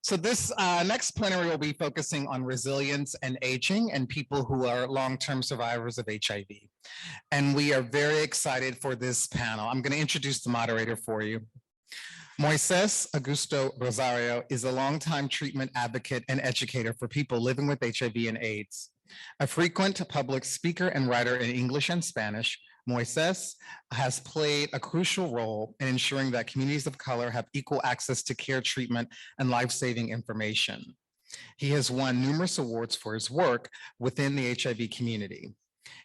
So this next plenary will be focusing on resilience and aging and people who are long-term survivors of HIV. And we are very excited for this panel. I'm going to introduce the moderator for you. Moisés Agosto-Rosario is a longtime treatment advocate and educator for people living with HIV and AIDS. A frequent public speaker and writer in English and Spanish, Moisés has played a crucial role in ensuring that communities of color have equal access to care, treatment, and life-saving information. He has won numerous awards for his work within the HIV community.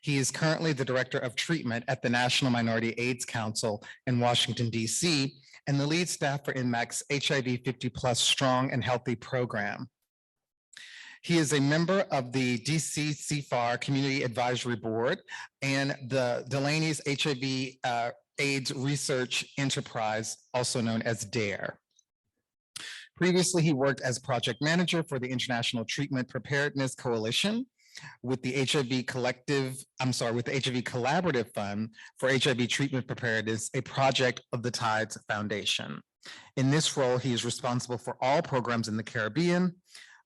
He is currently the Director of Treatment at the National Minority AIDS Council in Washington, D.C., and the lead staff for NMAC's HIV 50+ Strong and Healthy program. He is a member of the DC CFAR Community Advisory Board and the Delaney's HIV AIDS Research Enterprise, also known as DARE. Previously, he worked as project manager for the International Treatment Preparedness Coalition with the HIV Collaborative Fund for HIV Treatment Preparedness, a project of the T.R.U.T.H Foundation. In this role, he is responsible for all programs in the Caribbean,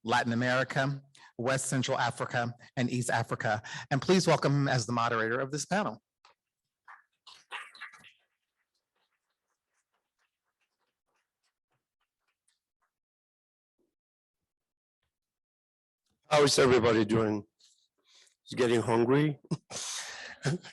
Latin America, West Central Africa, and East Africa. And please welcome him as the moderator of this panel. How is everybody doing? Is getting hungry?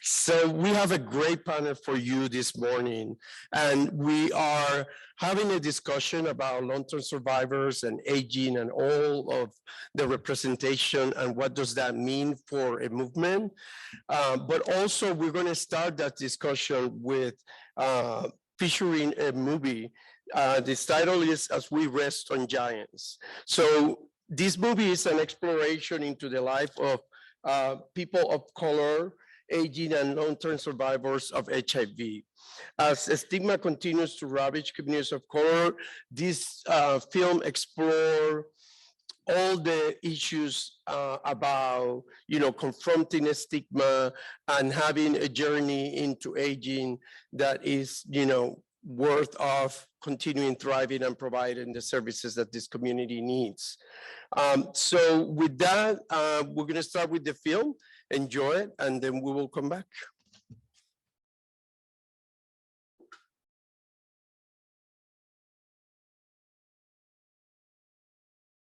So we have a great panel for you this morning, and we are having a discussion about long-term survivors and aging and all of the representation and what does that mean for a movement. But also we're going to start that discussion with featuring a movie. This title is As We Rest on Giants. So this movie is an exploration into the life of people of color, aging and long-term survivors of HIV. As the stigma continues to ravage communities of color, this film explores all the issues about, confronting a stigma and having a journey into aging that is, worth of continuing thriving and providing the services that this community needs. So with that, we're going to start with the film. Enjoy it, and then we will come back.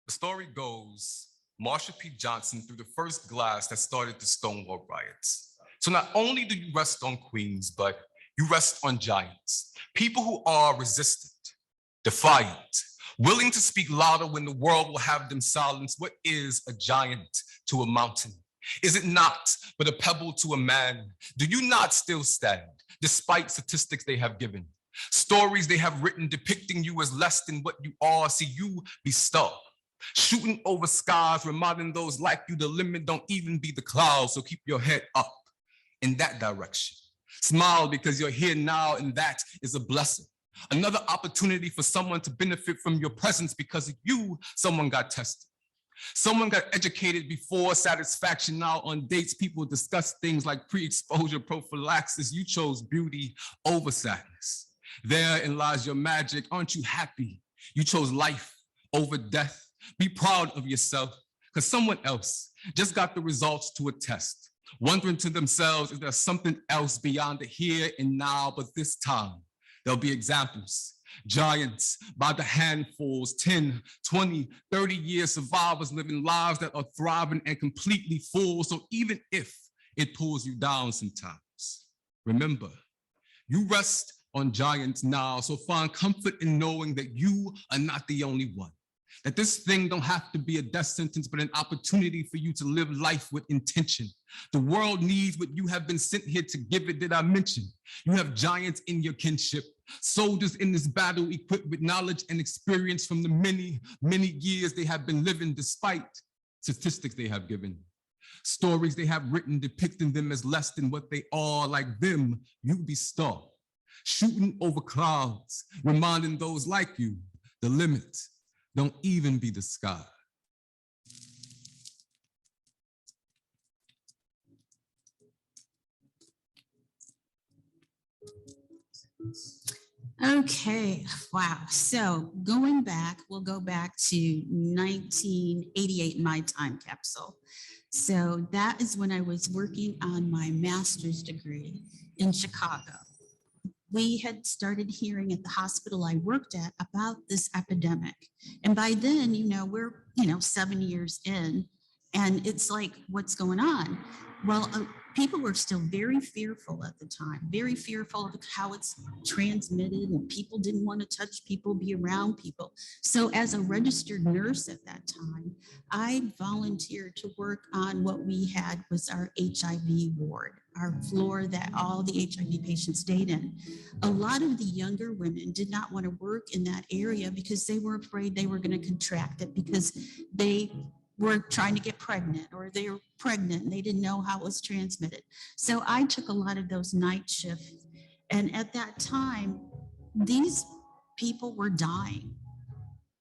The story goes, Marsha P. Johnson threw the first glass that started the Stonewall riots. So not only do you rest on queens, but you rest on giants, people who are resistant, defiant, willing to speak louder when the world will have them silence. What is a giant to a mountain? Is it not but a pebble to a man? Do you not still stand, despite statistics they have given? Stories they have written depicting you as less than what you are. See you be starved, shooting over skies, reminding those like you the limit don't even be the clouds. So keep your head up in that direction. Smile because you're here now, and that is a blessing. Another opportunity for someone to benefit from your presence because of you, someone got tested. Someone got educated before satisfaction. Now on dates, people discuss things like pre-exposure prophylaxis. You chose beauty over sadness. Therein lies your magic. Aren't you happy? You chose life over death. Be proud of yourself, because someone else just got the results to a test, wondering to themselves, is there something else beyond the here and now? But this time, there'll be examples. Giants by the handfuls, 10, 20, 30 year survivors living lives that are thriving and completely full. So even if it pulls you down sometimes, remember, you rest on giants now. So find comfort in knowing that you are not the only one. That this thing don't have to be a death sentence, but an opportunity for you to live life with intention. The world needs what you have been sent here to give it. Did I mention? You have giants in your kinship, soldiers in this battle equipped with knowledge and experience from the many, many years they have been living despite statistics they have given. Stories they have written depicting them as less than what they are. Like them, you be starved, shooting over clouds, reminding those like you, the limit don't even be the sky. Okay, wow. So going back, we'll go back to 1988, my time capsule. So that is when I was working on my master's degree in Chicago. We had started hearing at the hospital I worked at about this epidemic. And by then, we're, 7 years in, and it's like, what's going on? Well, people were still very fearful at the time, very fearful of how it's transmitted, and people didn't want to touch people, be around people. So as a registered nurse at that time, I volunteered to work on what we had was our HIV ward, our floor that all the HIV patients stayed in. A lot of the younger women did not want to work in that area because they were afraid they were going to contract it because they were trying to get pregnant, or they were pregnant and they didn't know how it was transmitted. So I took a lot of those night shifts. And at that time, these people were dying.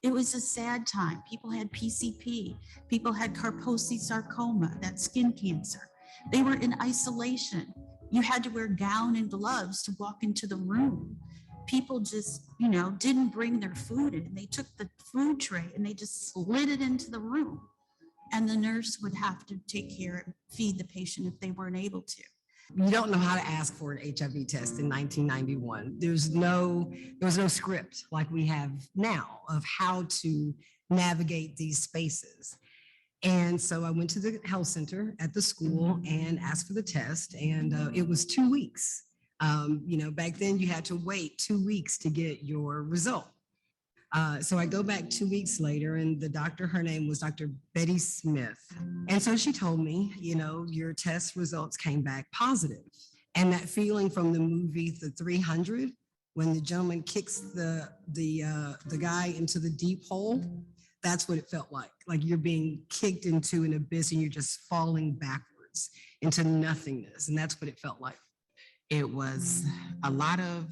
It was a sad time. People had PCP, people had Kaposi sarcoma, that skin cancer. They were in isolation. You had to wear a gown and gloves to walk into the room. People just, didn't bring their food in. They took the food tray and they just slid it into the room. And the nurse would have to take care and feed the patient if they weren't able to. You don't know how to ask for an HIV test in 1991. There was no script like we have now of how to navigate these spaces. And so I went to the health center at the school and asked for the test, and it was 2 weeks. Back then you had to wait 2 weeks to get your result. So I go back 2 weeks later, and the doctor, her name was Dr. Betty Smith. And so she told me, your test results came back positive. And that feeling from the movie, The 300, when the gentleman kicks the guy into the deep hole, that's what it felt like you're being kicked into an abyss and you're just falling backwards into nothingness. And that's what it felt like. It was a lot of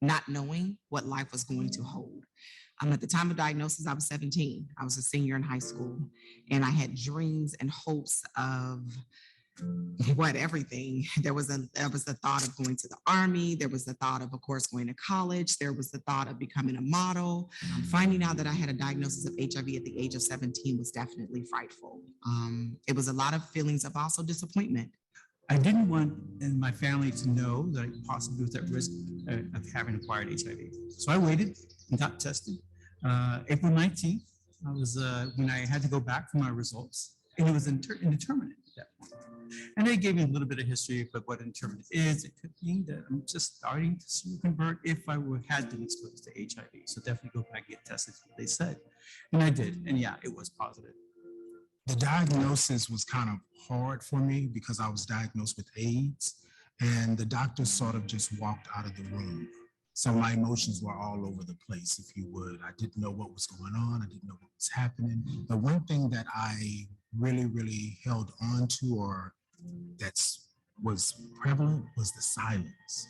not knowing what life was going to hold. At the time of diagnosis, I was 17. I was a senior in high school, and I had dreams and hopes of everything. There was the thought of going to the Army. There was the thought of course, going to college. There was the thought of becoming a model. Finding out that I had a diagnosis of HIV at the age of 17 was definitely frightful. It was a lot of feelings of also disappointment. I didn't want my family to know that I possibly was at risk of having acquired HIV. So I waited and got tested. April 19th, I was when I had to go back for my results, and it was indeterminate at that point. And they gave me a little bit of history of what indeterminate is. It could mean that I'm just starting to convert if I had been exposed to HIV. So definitely go back and get tested, what they said. And I did, and yeah, it was positive. The diagnosis was kind of hard for me because I was diagnosed with AIDS, and the doctor sort of just walked out of the room. So my emotions were all over the place, if you would. I didn't know what was going on. I didn't know what was happening. The one thing that I really, really held on to, or that was prevalent, was the silence.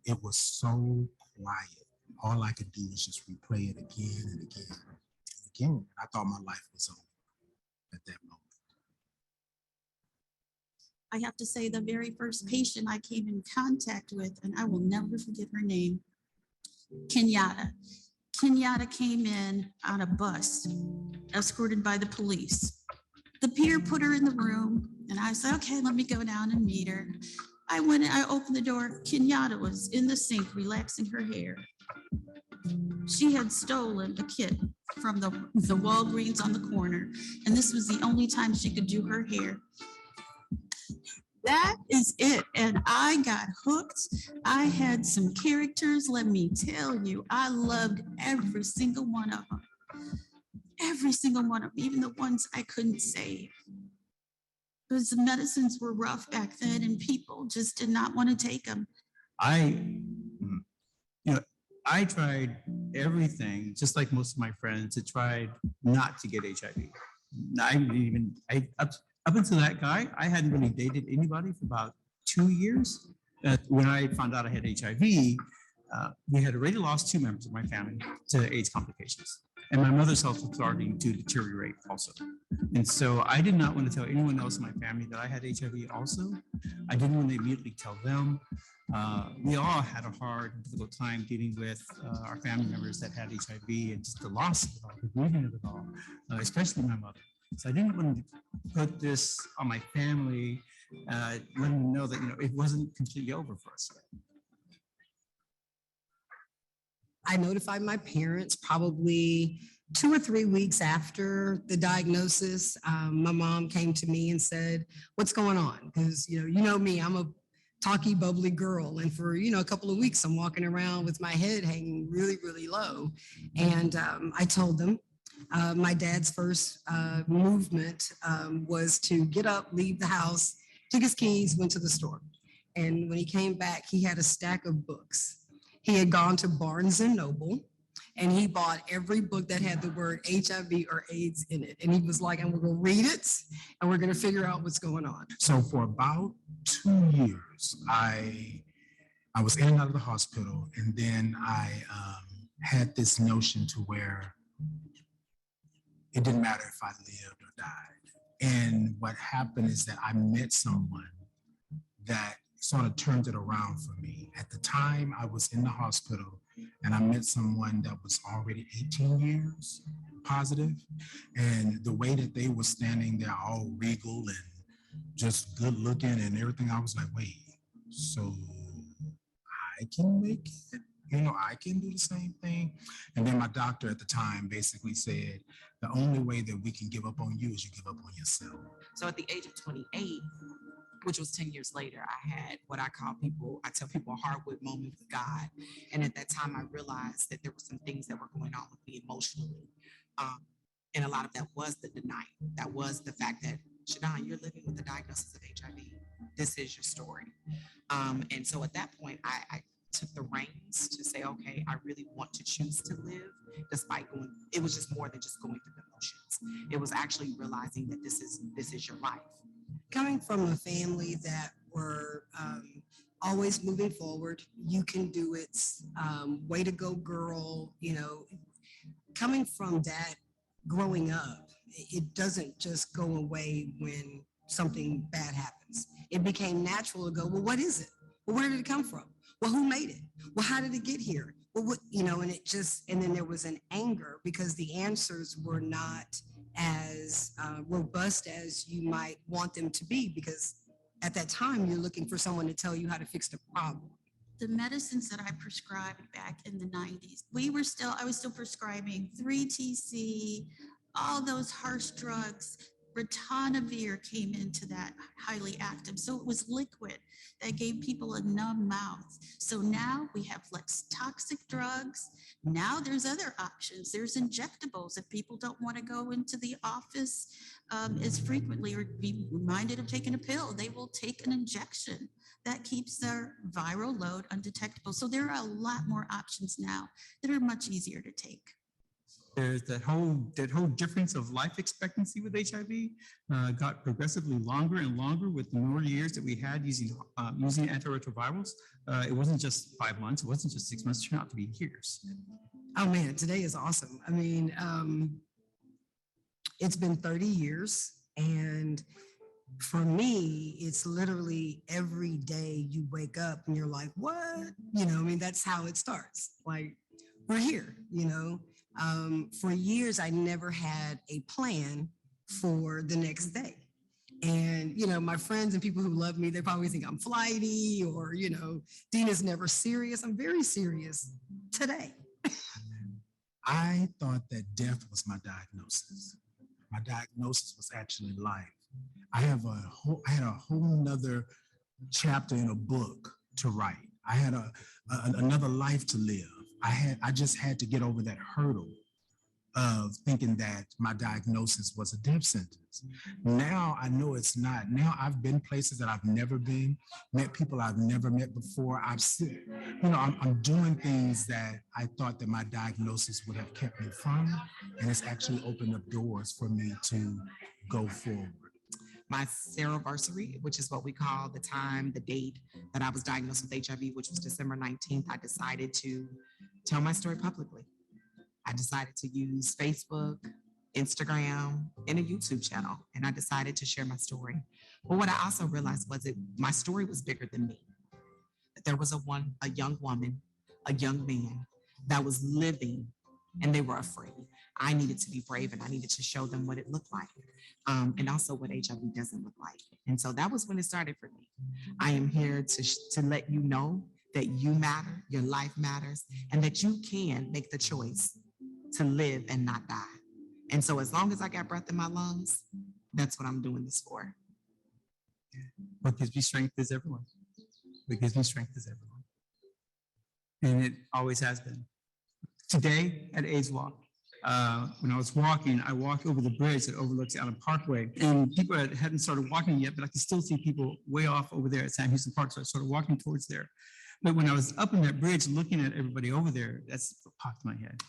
It was so quiet. All I could do was just replay it again and again and again. I thought my life was over at that moment. I have to say, the very first patient I came in contact with, and I will never forget her name, Kenyatta. Kenyatta came in on a bus, escorted by the police. The peer put her in the room, and I said, okay, let me go down and meet her. I went and I opened the door. Kenyatta was in the sink, relaxing her hair. She had stolen a kit from the Walgreens on the corner, and this was the only time she could do her hair. That is it. And I got hooked. I had some characters, let me tell you. I loved every single one of them. Every single one of them, even the ones I couldn't save. Because the medicines were rough back then and people just did not want to take them. I tried everything, just like most of my friends, to try not to get HIV. Up until that guy, I hadn't really dated anybody for about 2 years. When I found out I had HIV, we had already lost 2 members of my family to AIDS complications. And my mother's health was starting to deteriorate also. And so I did not want to tell anyone else in my family that I had HIV also. I didn't want to immediately tell them. We all had a hard, difficult time dealing with our family members that had HIV and just the loss of it all, the grieving of it all, especially my mother. So I didn't want to put this on my family, letting them know that, it wasn't completely over for us yet. I notified my parents probably 2 or 3 weeks after the diagnosis. My mom came to me and said, "What's going on?" Because you know me, I'm a talky, bubbly girl, and for a couple of weeks, I'm walking around with my head hanging really, really low. And I told them. My dad's first movement was to get up, leave the house, took his keys, went to the store. And when he came back, he had a stack of books. He had gone to Barnes and Noble and he bought every book that had the word HIV or AIDS in it. And he was like, and we're going to read it and we're going to figure out what's going on. So for about 2 years, I was in and out of the hospital, and then I had this notion to where it didn't matter if I lived or died. And what happened is that I met someone that sort of turned it around for me. At the time, I was in the hospital and I met someone that was already 18 years positive. And the way that they were standing there all regal and just good looking and everything, I was like, wait, so I can make it? I can do the same thing. And then my doctor at the time basically said, the only way that we can give up on you is you give up on yourself. So at the age of 28, which was 10 years later, I had what I tell people a hardwood moment with God. And at that time, I realized that there were some things that were going on with me emotionally. And a lot of that was the denial. That was the fact that, Shadon, you're living with the diagnosis of HIV. This is your story. And so at that point, I took the reins to say, okay, I really want to choose to live despite it was just more than just going through the motions. It was actually realizing that this is your life. Coming from a family that were always moving forward, you can do it, way to go, girl, coming from that growing up, it doesn't just go away when something bad happens. It became natural to go, well, what is it? Well, where did it come from? Well, who made it? Well, how did it get here? Well, and then there was an anger because the answers were not as robust as you might want them to be, because at that time you're looking for someone to tell you how to fix the problem. The medicines that I prescribed back in the 90s, I was still prescribing 3-TC, all those harsh drugs. Ritonavir came into that, highly active. So it was liquid that gave people a numb mouth. So now we have less toxic drugs. Now there's other options. There's injectables. If people don't want to go into the office as frequently or be reminded of taking a pill, they will take an injection that keeps their viral load undetectable. So there are a lot more options now that are much easier to take. There's that whole difference of life expectancy with HIV got progressively longer and longer with the more years that we had using antiretrovirals. It wasn't just 5 months. It wasn't just 6 months. It turned out to be years. Oh man, today is awesome. I mean, it's been 30 years, and for me, it's literally every day you wake up and you're like, what? That's how it starts. Like, we're here, For years, I never had a plan for the next day. And, my friends and people who love me, they probably think I'm flighty or, Dina's never serious. I'm very serious today. I thought that death was my diagnosis. My diagnosis was actually life. I had a whole nother chapter in a book to write. I had another life to live. I just had to get over that hurdle of thinking that my diagnosis was a death sentence. Now I know it's not. Now I've been places that I've never been, met people I've never met before. I'm doing things that I thought that my diagnosis would have kept me from, and it's actually opened up doors for me to go forward. My seroversary, which is what we call the date that I was diagnosed with HIV, which was December 19th, I decided to tell my story publicly. I decided to use Facebook, Instagram, and a YouTube channel, and I decided to share my story. But what I also realized was my story was bigger than me. that there was a young woman, a young man that was living and they were afraid. I needed to be brave and I needed to show them what it looked like, and also what HIV doesn't look like. And so that was when it started for me. I am here to let you know that you matter, your life matters, and that you can make the choice to live and not die. And so as long as I got breath in my lungs, that's what I'm doing this for. What gives me strength is everyone. What gives me strength is everyone. And it always has been. Today at AIDS Walk, when I was walking, I walked over the bridge that overlooks Allen Parkway, and people hadn't started walking yet, but I could still see people way off over there at Sam Houston Park, so I started walking towards there. But when I was up on that bridge looking at everybody over there, that's what popped in my head.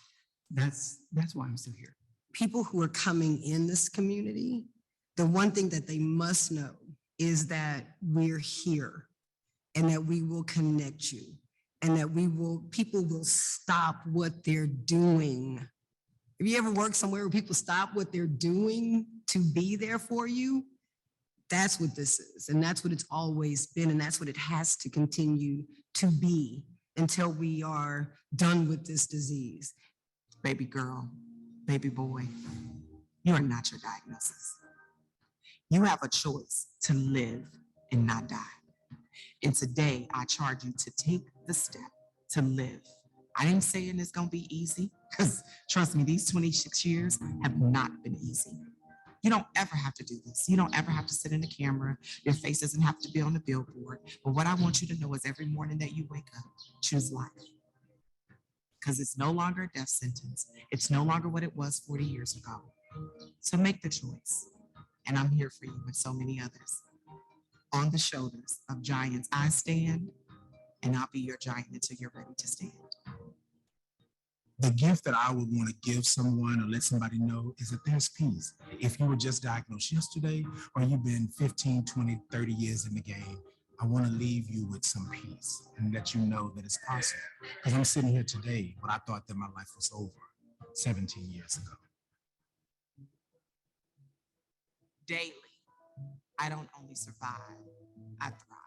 That's why I'm still here. People who are coming in this community, the one thing that they must know is that we're here and that we will connect you and that people will stop what they're doing. Have you ever worked somewhere where people stop what they're doing to be there for you? That's what this is. And that's what it's always been. And that's what it has to continue to be until we are done with this disease. Baby girl, baby boy, you are not your diagnosis. You have a choice to live and not die. And today I charge you to take the step to live. I didn't say it's gonna be easy, because trust me, these 26 years have not been easy. You don't ever have to do this. You don't ever have to sit in the camera. Your face doesn't have to be on the billboard. But what I want you to know is every morning that you wake up, choose life. Because it's no longer a death sentence. It's no longer what it was 40 years ago. So make the choice. And I'm here for you and so many others. On the shoulders of giants, I stand, and I'll be your giant until you're ready to stand. The gift that I would want to give someone or let somebody know is that there's peace. If you were just diagnosed yesterday or you've been 15, 20, 30 years in the game, I want to leave you with some peace and let you know that it's possible. Because I'm sitting here today when I thought that my life was over 17 years ago. Daily, I don't only survive, I thrive.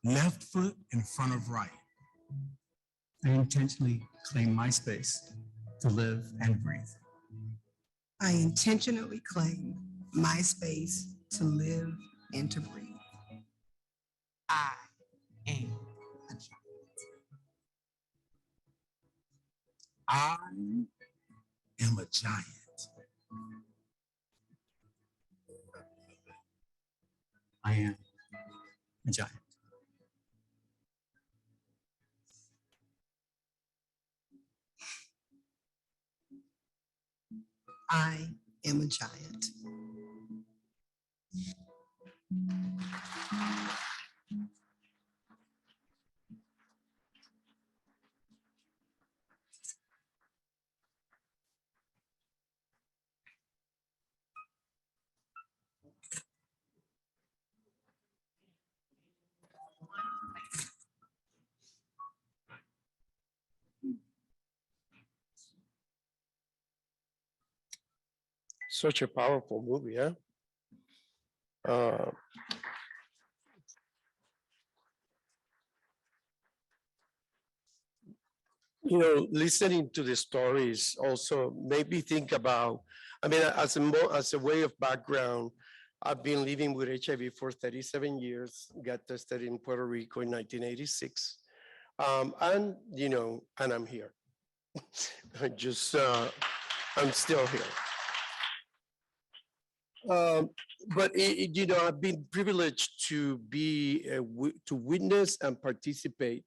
Left foot in front of right. I intentionally claim my space to live and breathe. I intentionally claim my space to live and to breathe. I am a giant. I am a giant. I am a giant. I am a giant. Such a powerful movie, huh? Listening to the stories also made me think about, as a way of background, I've been living with HIV for 37 years, got tested in Puerto Rico in 1986. And I'm here. I'm still here. But I've been privileged to to witness and participate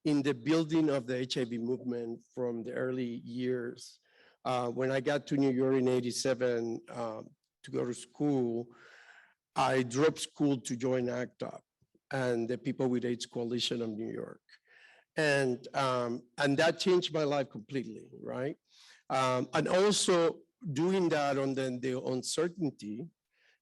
in the building of the HIV movement from the early years. When I got to New York in '87 to go to school, I dropped school to join ACT-UP and the People with AIDS Coalition of New York. And that changed my life completely, right? And also doing that on the uncertainty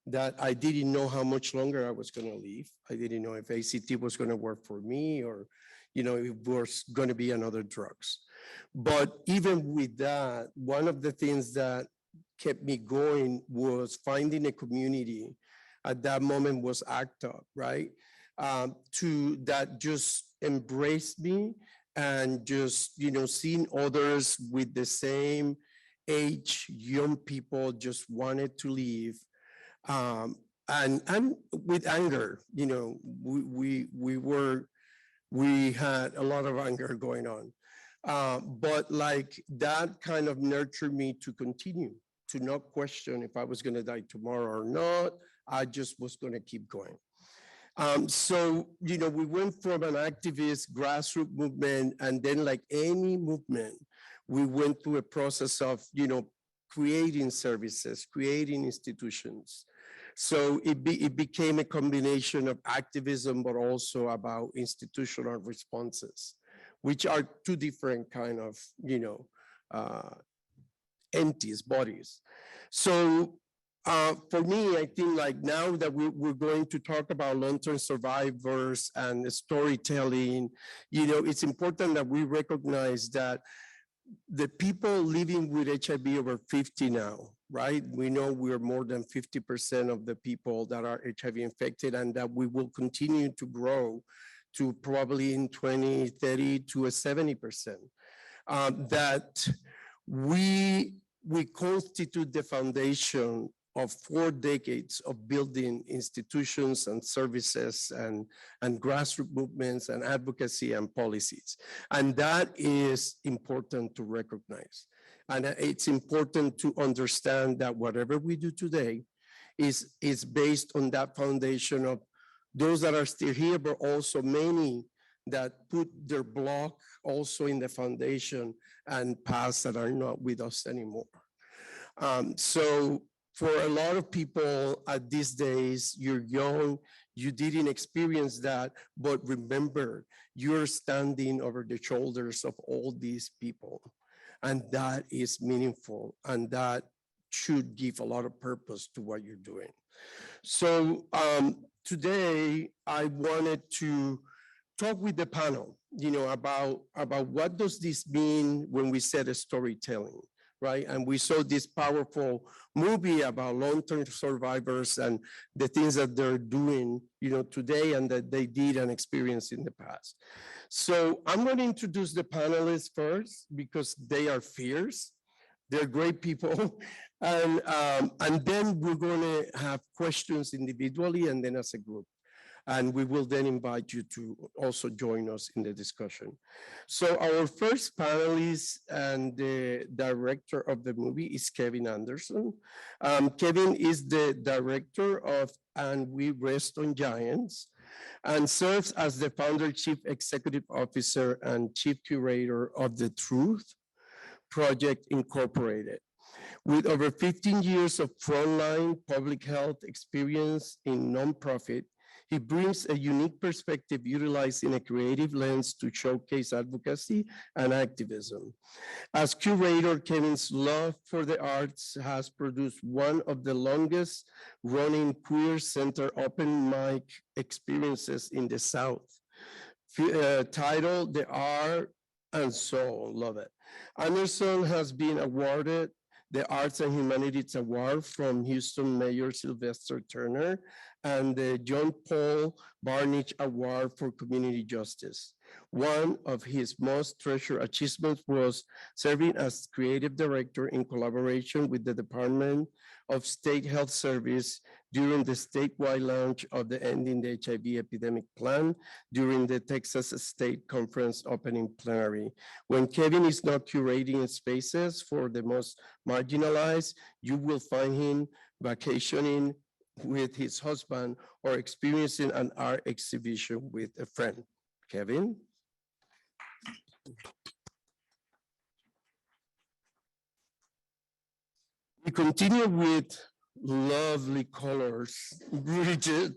that I didn't know how much longer I was going to live. I didn't know if ACT was going to work for me or, if it was going to be another drugs. But even with that, one of the things that kept me going was finding a community. At that moment was ACT-UP, right? to that just embraced me, and just, seeing others with the same age, young people just wanted to leave. And with anger, we had a lot of anger going on. But like that kind of nurtured me to continue, to not question if I was going to die tomorrow or not. I just was going to keep going. So, we went from an activist grassroots movement, and then like any movement, we went through a process of, creating services, creating institutions. So it became a combination of activism, but also about institutional responses, which are two different kind of, entities, bodies. So for me, I think like now that we're going to talk about long-term survivors and storytelling, it's important that we recognize that the people living with HIV over 50 now, right? We know we're more than 50% of the people that are HIV infected, and that we will continue to grow to probably in 2030 to a 70%. That we constitute the foundation of 4 decades of building institutions and services and grassroots movements and advocacy and policies. And that is important to recognize. And it's important to understand that whatever we do today is based on that foundation of those that are still here, but also many that put their block also in the foundation and past that are not with us anymore. So for a lot of people at these days, you're young, you didn't experience that, but remember, you're standing over the shoulders of all these people. And that is meaningful, and that should give a lot of purpose to what you're doing. So today, I wanted to talk with the panel, about what does this mean when we said storytelling, right? And we saw this powerful movie about long-term survivors and the things that they're doing, today, and that they did and experienced in the past. So I'm going to introduce the panelists first because they are fierce. They're great people. And then we're going to have questions individually and then as a group. And we will then invite you to also join us in the discussion. So our first panelist and the director of the movie is Kevin Anderson. Kevin is the director of And We Rest on Giants, and serves as the founder, chief executive officer, and chief curator of the T.R.U.T.H Project Incorporated. With over 15 years of frontline public health experience in nonprofit, he brings a unique perspective utilizing a creative lens to showcase advocacy and activism. As curator, Kevin's love for the arts has produced one of the longest running queer center open mic experiences in the South, titled The Art and Soul. Love it. Anderson has been awarded the Arts and Humanities Award from Houston Mayor Sylvester Turner and the John Paul Barnidge Award for Community Justice. One of his most treasured achievements was serving as creative director in collaboration with the Department of State Health Service during the statewide launch of the Ending the HIV Epidemic Plan during the Texas State Conference opening plenary. When Kevin is not curating spaces for the most marginalized, you will find him vacationing with his husband or experiencing an art exhibition with a friend. Kevin? We continue with lovely colors. Bridget.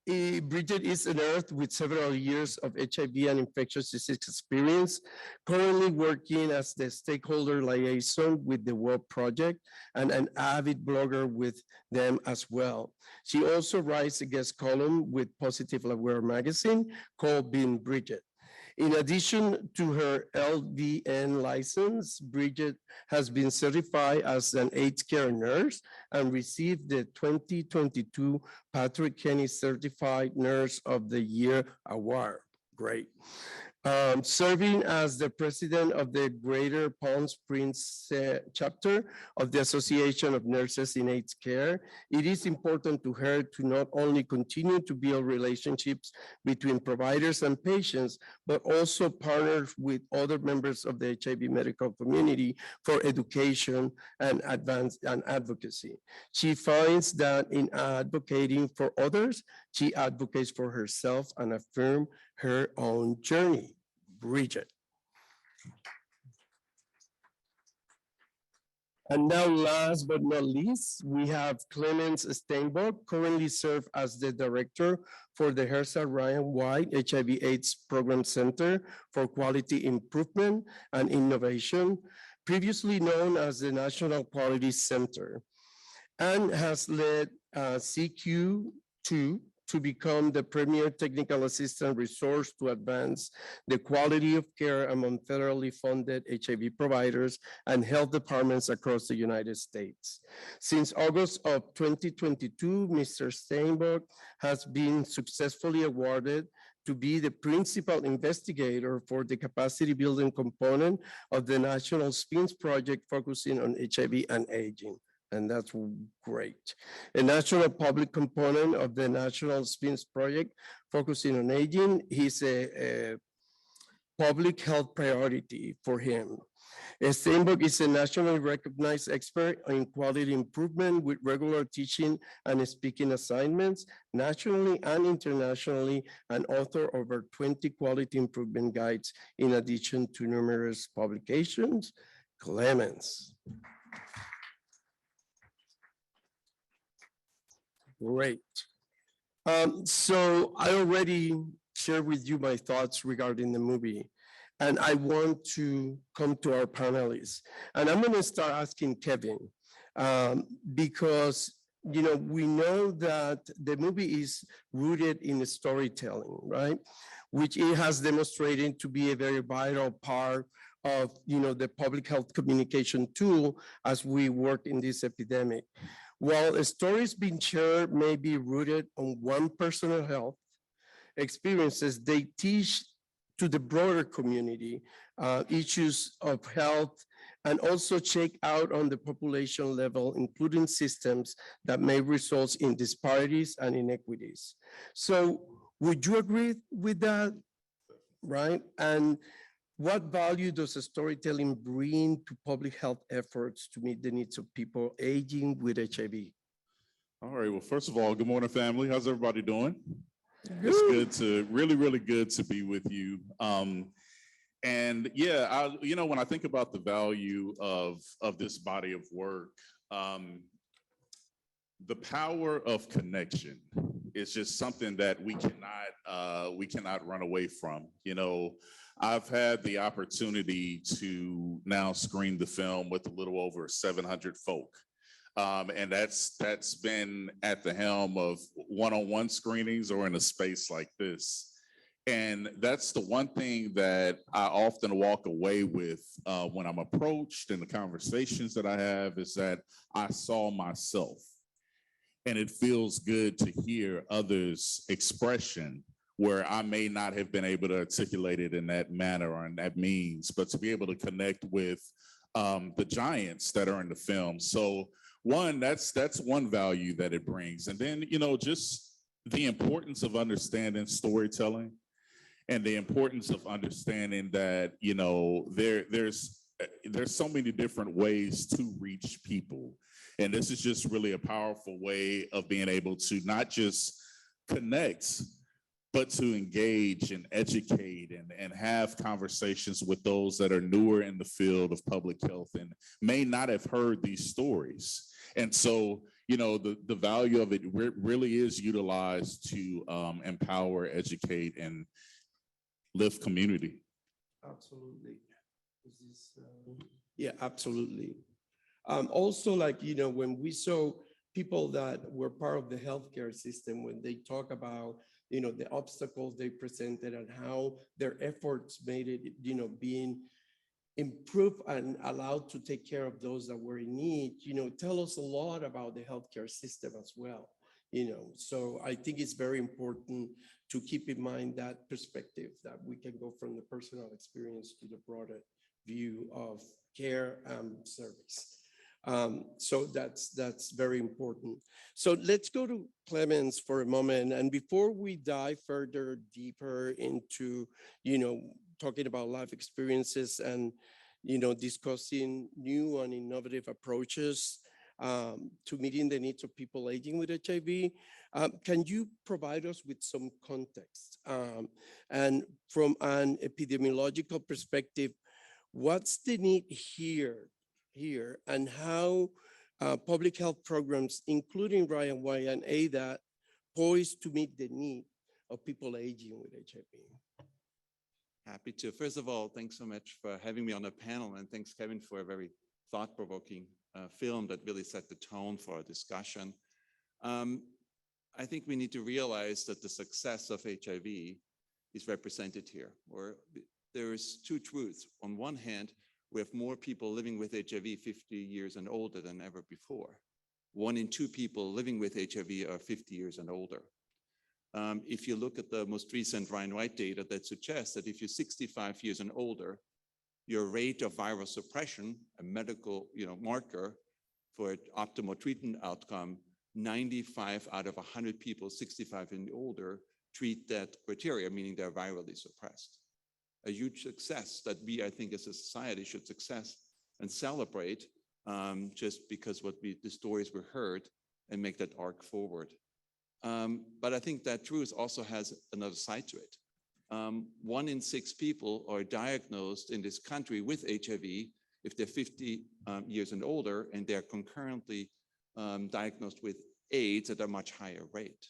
Bridget is an earth with several years of HIV and infectious disease experience, currently working as the stakeholder liaison with the World Project and an avid blogger with them as well. She also writes a guest column with Positive Aware magazine called Being Bridget. In addition to her LVN license, Bridget has been certified as an AIDS care nurse and received the 2022 Patrick Kenny Certified Nurse of the Year Award. Great. Serving as the president of the Greater Palm Springs chapter of the Association of Nurses in AIDS Care, it is important to her to not only continue to build relationships between providers and patients, but also partner with other members of the HIV medical community for education and advocacy. She finds that in advocating for others, she advocates for herself and affirms her own journey. Bridget. And now, last but not least, we have Clemens Steinberg, currently serves as the director for the HRSA Ryan White HIV/AIDS Program Center for Quality Improvement and Innovation, previously known as the National Quality Center, and has led CQ2 to become the premier technical assistant resource to advance the quality of care among federally funded HIV providers and health departments across the United States. Since August of 2022, Mr. Steinberg has been successfully awarded to be the principal investigator for the capacity building component of the National SPINS project focusing on HIV and aging. And that's great. A national public component of the National SPINS project focusing on aging is a public health priority for him. Steinberg is a nationally recognized expert in quality improvement with regular teaching and speaking assignments nationally and internationally, and author of over 20 quality improvement guides in addition to numerous publications. Clemens. Great. So I already shared with you my thoughts regarding the movie, and I want to come to our panelists. And I'm going to start asking Kevin, because we know that the movie is rooted in storytelling, right? Which it has demonstrated to be a very vital part of the public health communication tool as we work in this epidemic. While stories being shared may be rooted on one personal health experiences, they teach to the broader community issues of health, and also check out on the population level, including systems that may result in disparities and inequities. So would you agree with that, right? And what value does storytelling bring to public health efforts to meet the needs of people aging with HIV? All right, well, first of all, good morning, family. How's everybody doing? It's good to, really good to be with you. And yeah, when I think about the value of this body of work, the power of connection is just something that we cannot run away from. I've had the opportunity to now screen the film with a little over 700 folk. And that's been at the helm of one-on-one screenings or in a space like this. And that's the one thing that I often walk away with when I'm approached in the conversations that I have, is that I saw myself. And it feels good to hear others' expression where I may not have been able to articulate it in that manner or in that means, but to be able to connect with the giants that are in the film. So one, that's one value that it brings. And then, just the importance of understanding storytelling and the importance of understanding that, there's so many different ways to reach people. And this is just really a powerful way of being able to not just connect, but to engage and educate and have conversations with those that are newer in the field of public health and may not have heard these stories. And so, the value of it really is utilized to empower, educate, and lift community. Absolutely. Yeah, absolutely. Also, when we saw people that were part of the healthcare system, when they talk about the obstacles they presented and how their efforts made it, being improved and allowed to take care of those that were in need, tell us a lot about the healthcare system as well. So I think it's very important to keep in mind that perspective, that we can go from the personal experience to the broader view of care and service. So that's very important. So let's go to Clemens for a moment. And before we dive further deeper into, talking about life experiences and, discussing new and innovative approaches to meeting the needs of people aging with HIV, can you provide us with some context? And from an epidemiological perspective, what's the need here and how public health programs, including Ryan White and ADA, poised to meet the need of people aging with HIV? Happy to. First of all, thanks so much for having me on the panel, and thanks, Kevin, for a very thought-provoking film that really set the tone for our discussion. I think we need to realize that the success of HIV is represented here, where there is two truths. On one hand, we have more people living with HIV 50 years and older than ever before. 1 in 2 people living with HIV are 50 years and older. If you look at the most recent Ryan White data, that suggests that if you're 65 years and older, your rate of viral suppression, a medical marker for optimal treatment outcome, 95 out of 100 people 65 and older treat that criteria, meaning they're virally suppressed. A huge success that we, I think, as a society should success and celebrate, just because the stories were heard, and make that arc forward. But I think that truth also has another side to it. 1 in 6 people are diagnosed in this country with HIV if they're 50 years and older, and they're concurrently diagnosed with AIDS at a much higher rate,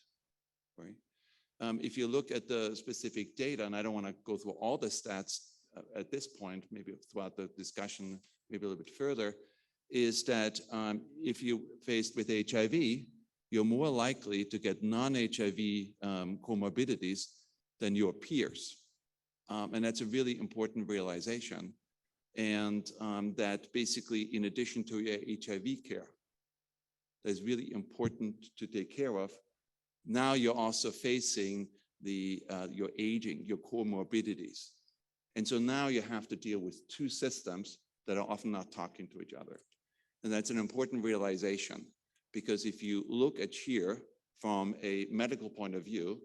right? If you look at the specific data, and I don't want to go through all the stats at this point, maybe throughout the discussion, maybe a little bit further, is that if you're faced with HIV, you're more likely to get non-HIV comorbidities than your peers. And that's a really important realization. And that basically, in addition to your HIV care, that's really important to take care of, now you're also facing your aging, your comorbidities. And so now you have to deal with 2 systems that are often not talking to each other. And that's an important realization, because if you look at here from a medical point of view,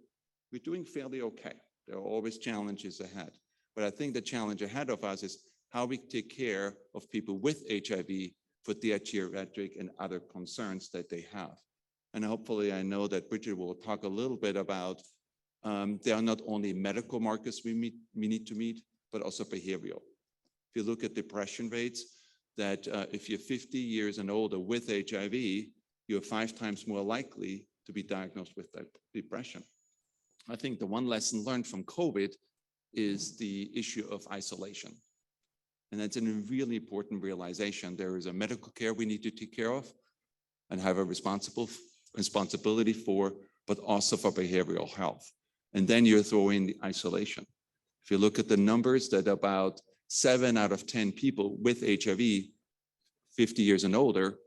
we're doing fairly okay. There are always challenges ahead. But I think the challenge ahead of us is how we take care of people with HIV for their geriatric and other concerns that they have. And hopefully, I know that Bridget will talk a little bit about, there are not only medical markers we need to meet, but also behavioral. If you look at depression rates, that if you're 50 years and older with HIV, you're 5 times more likely to be diagnosed with that depression. I think the one lesson learned from COVID is the issue of isolation. And that's a really important realization. There is a medical care we need to take care of and have a responsibility for, but also for behavioral health. And then you're throwing the isolation. If you look at the numbers, that about 7 out of 10 people with HIV, 50 years and older,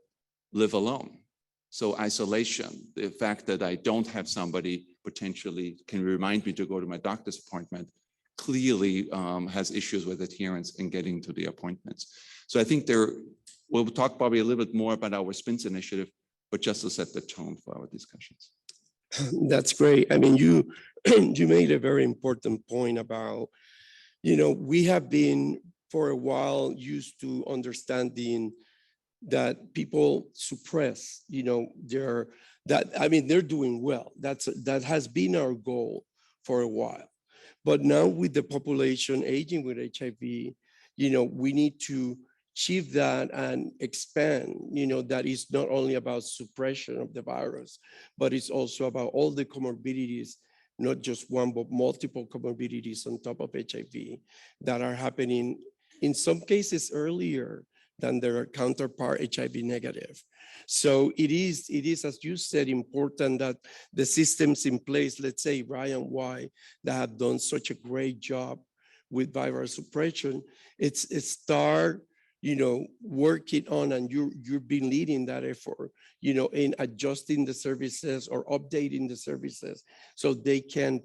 live alone. So isolation, the fact that I don't have somebody potentially can remind me to go to my doctor's appointment, clearly has issues with adherence and getting to the appointments. So I think we'll talk probably a little bit more about our SPINS initiative, but just to set the tone for our discussions. That's great. I mean, you made a very important point about, we have been for a while used to understanding that people suppress, they're doing well. That has been our goal for a while. But now with the population aging with HIV, we need to achieve that and expand, that is not only about suppression of the virus, but it's also about all the comorbidities, not just one, but multiple comorbidities on top of HIV that are happening in some cases earlier than their counterpart HIV negative. So it is, as you said, important that the systems in place, let's say Ryan White, that have done such a great job with viral suppression, it's start, working on, and you've been leading that effort, in adjusting the services or updating the services so they can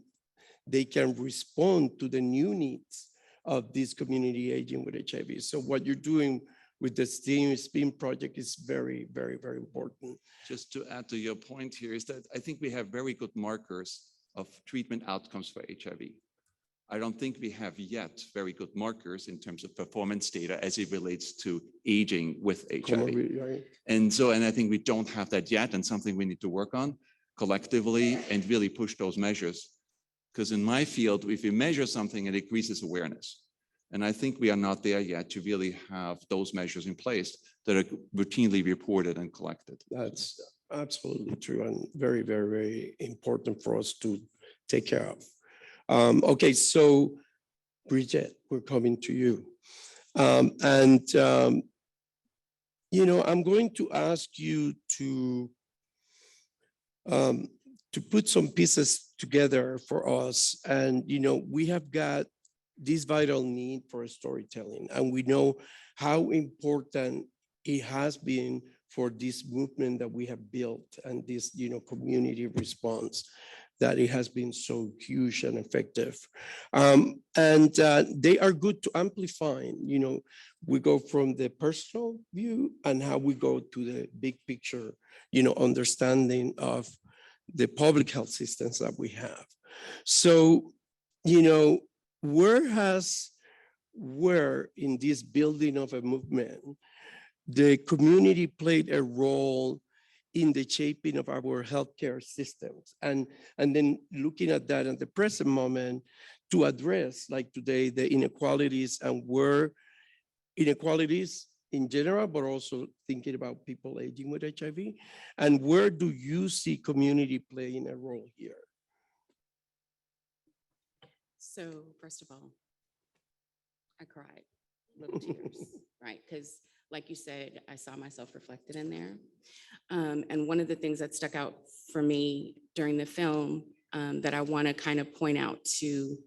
respond to the new needs of this community aging with HIV. So what you're doing with the SPIN project is very, very, very important. Just to add to your point here is that I think we have very good markers of treatment outcomes for HIV. I don't think we have yet very good markers in terms of performance data as it relates to aging with HIV. Right? And I think we don't have that yet, and something we need to work on collectively and really push those measures. Because in my field, if we measure something, it increases awareness. And I think we are not there yet to really have those measures in place that are routinely reported and collected. That's absolutely true and very, very, very important for us to take care of. Okay, so Bridget, we're coming to you. I'm going to ask you to put some pieces together for us. And, we have got this vital need for storytelling, and we know how important it has been for this movement that we have built and this, community response, that it has been so huge and effective. They are good to amplify. We go from the personal view and how we go to the big picture, understanding of the public health systems that we have. So, where in this building of a movement, the community played a role in the shaping of our healthcare systems, and then looking at that at the present moment to address, like today, the inequalities and where inequalities in general, but also thinking about people aging with HIV, and where do you see community playing a role here? So first of all, I cried, little tears, right? Because like you said, I saw myself reflected in there. And one of the things that stuck out for me during the film that I want to kind of point out to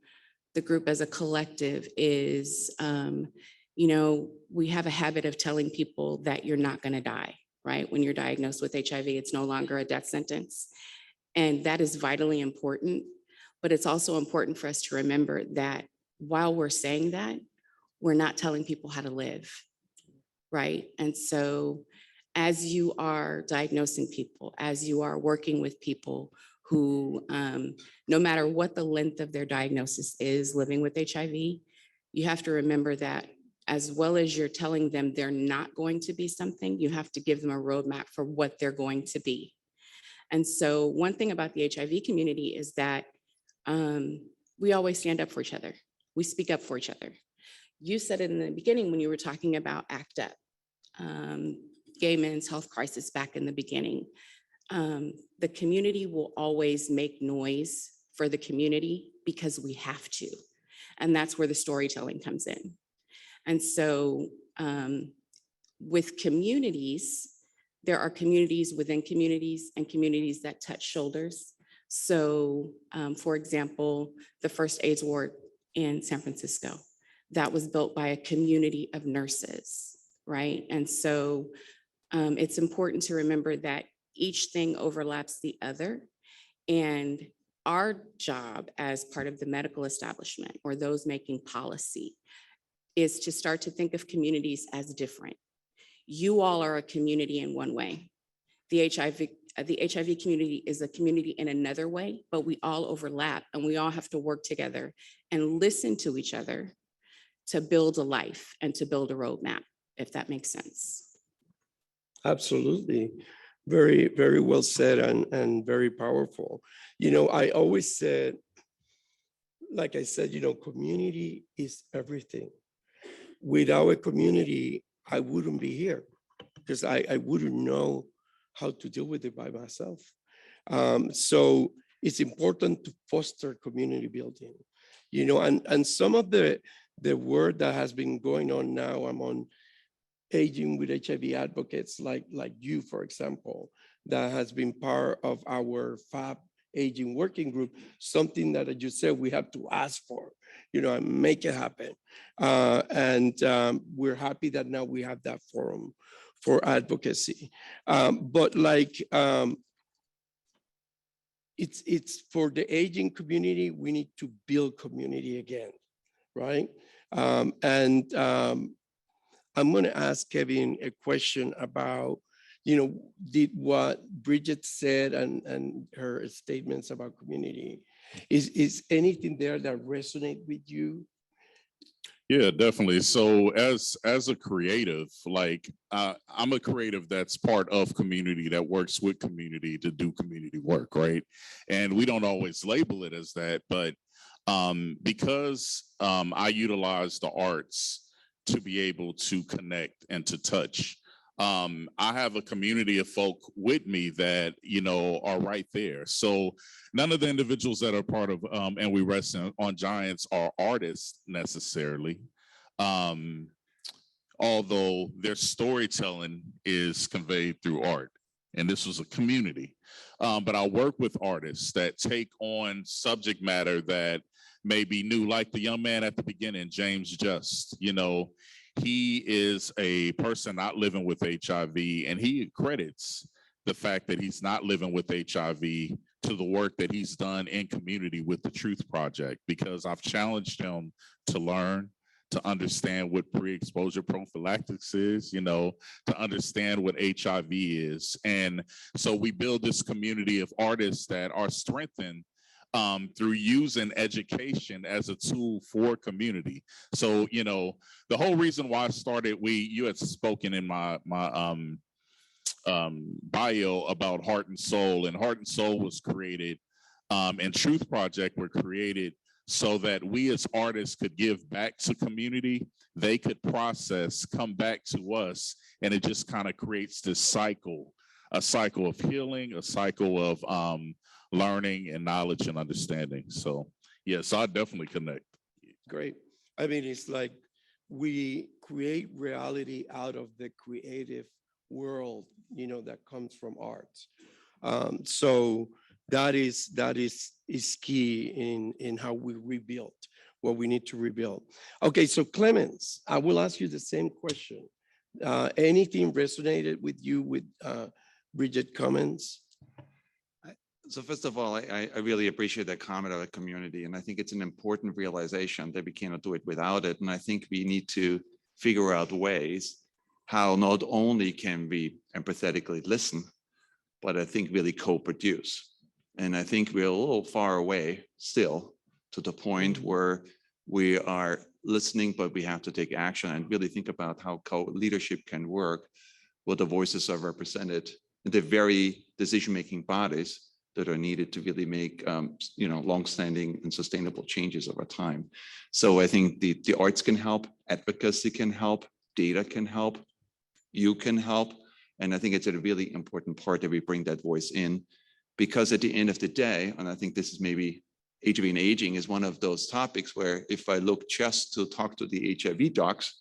the group as a collective is, we have a habit of telling people that you're not going to die, right? When you're diagnosed with HIV, it's no longer a death sentence. And that is vitally important. But it's also important for us to remember that while we're saying that, we're not telling people how to live, right? And so as you are diagnosing people, as you are working with people who, no matter what the length of their diagnosis is, living with HIV, you have to remember that as well as you're telling them they're not going to be something, you have to give them a roadmap for what they're going to be. And so one thing about the HIV community is that we always stand up for each other. We speak up for each other. You said it in the beginning when you were talking about ACT UP, gay men's health crisis back in the beginning. The community will always make noise for the community because we have to. And that's where the storytelling comes in. And so with communities, there are communities within communities and communities that touch shoulders. So for example, the first AIDS ward in San Francisco, that was built by a community of nurses, right? And so it's important to remember that each thing overlaps the other. And our job as part of the medical establishment or those making policy is to start to think of communities as different. You all are a community in one way. The HIV community is a community in another way, but we all overlap and we all have to work together and listen to each other to build a life and to build a roadmap, if that makes sense. Absolutely. Very, very well said and very powerful. I always said, like I said, community is everything. Without a community, I wouldn't be here because I wouldn't know how to deal with it by myself. So it's important to foster community building, and some of the work that has been going on now among aging with HIV advocates like you, for example, that has been part of our FAB aging working group, something that, as you said, we have to ask for, and make it happen. We're happy that now we have that forum for advocacy. But it's for the aging community, we need to build community again, right? I'm going to ask Kevin a question about, did what Bridget said and her statements about community. Is anything there that resonate with you? Yeah, definitely. So as a creative, I'm a creative that's part of community, that works with community to do community work, right? And we don't always label it as that, but because I utilize the arts to be able to connect and to touch, I have a community of folk with me that, are right there. So none of the individuals that are part of And We Rest on Giants are artists necessarily, although their storytelling is conveyed through art. And this was a community. But I work with artists that take on subject matter that may be new, like the young man at the beginning, James Just. He is a person not living with HIV, and he credits the fact that he's not living with HIV to the work that he's done in community with the T.R.U.T.H Project, because I've challenged him to learn, to understand what pre-exposure prophylaxis is, to understand what HIV is. And so we build this community of artists that are strengthened through using education as a tool for community. So, the whole reason why I started, you had spoken in my bio about Heart and Soul, and Heart and Soul was created, and T.R.U.T.H Project were created so that we as artists could give back to community, they could process, come back to us, and it just kind of creates this cycle, a cycle of healing, a cycle of learning and knowledge and understanding. So yes, I definitely connect. Great. I mean, it's like we create reality out of the creative world, that comes from art. So that is key in how we rebuild what we need to rebuild. Okay, so Clemens, I will ask you the same question. Anything resonated with you with Bridget comments? So first of all, I really appreciate that comment of the community. And I think it's an important realization that we cannot do it without it. And I think we need to figure out ways how not only can we empathetically listen, but I think really co-produce. And I think we're a little far away still to the point where we are listening, but we have to take action and really think about how co-leadership can work, where the voices are represented in the very decision-making bodies that are needed to really make long-standing and sustainable changes over time. So I think the arts can help, advocacy can help, data can help, you can help. And I think it's a really important part that we bring that voice in, because at the end of the day, and I think this is maybe HIV and aging is one of those topics where if I look just to talk to the HIV docs,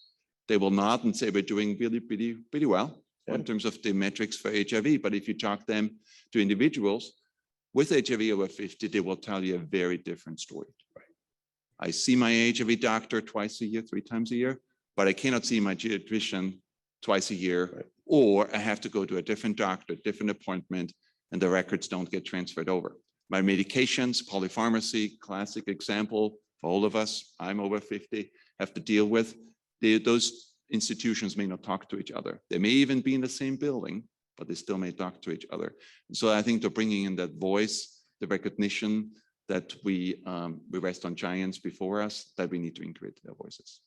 they will nod and say we're doing really pretty well in terms of the metrics for HIV. But if you talk them to individuals with HIV over 50, they will tell you a very different story. Right. I see my HIV doctor twice a year, 3 times a year, but I cannot see my geriatrician twice a year, right, or I have to go to a different doctor, different appointment, and the records don't get transferred over. My medications, polypharmacy, classic example for all of us, I'm over 50, have to deal with. Those institutions may not talk to each other. They may even be in the same building, but they still may talk to each other. So I think they're bringing in that voice, the recognition that we rest on giants before us, that we need to integrate their voices.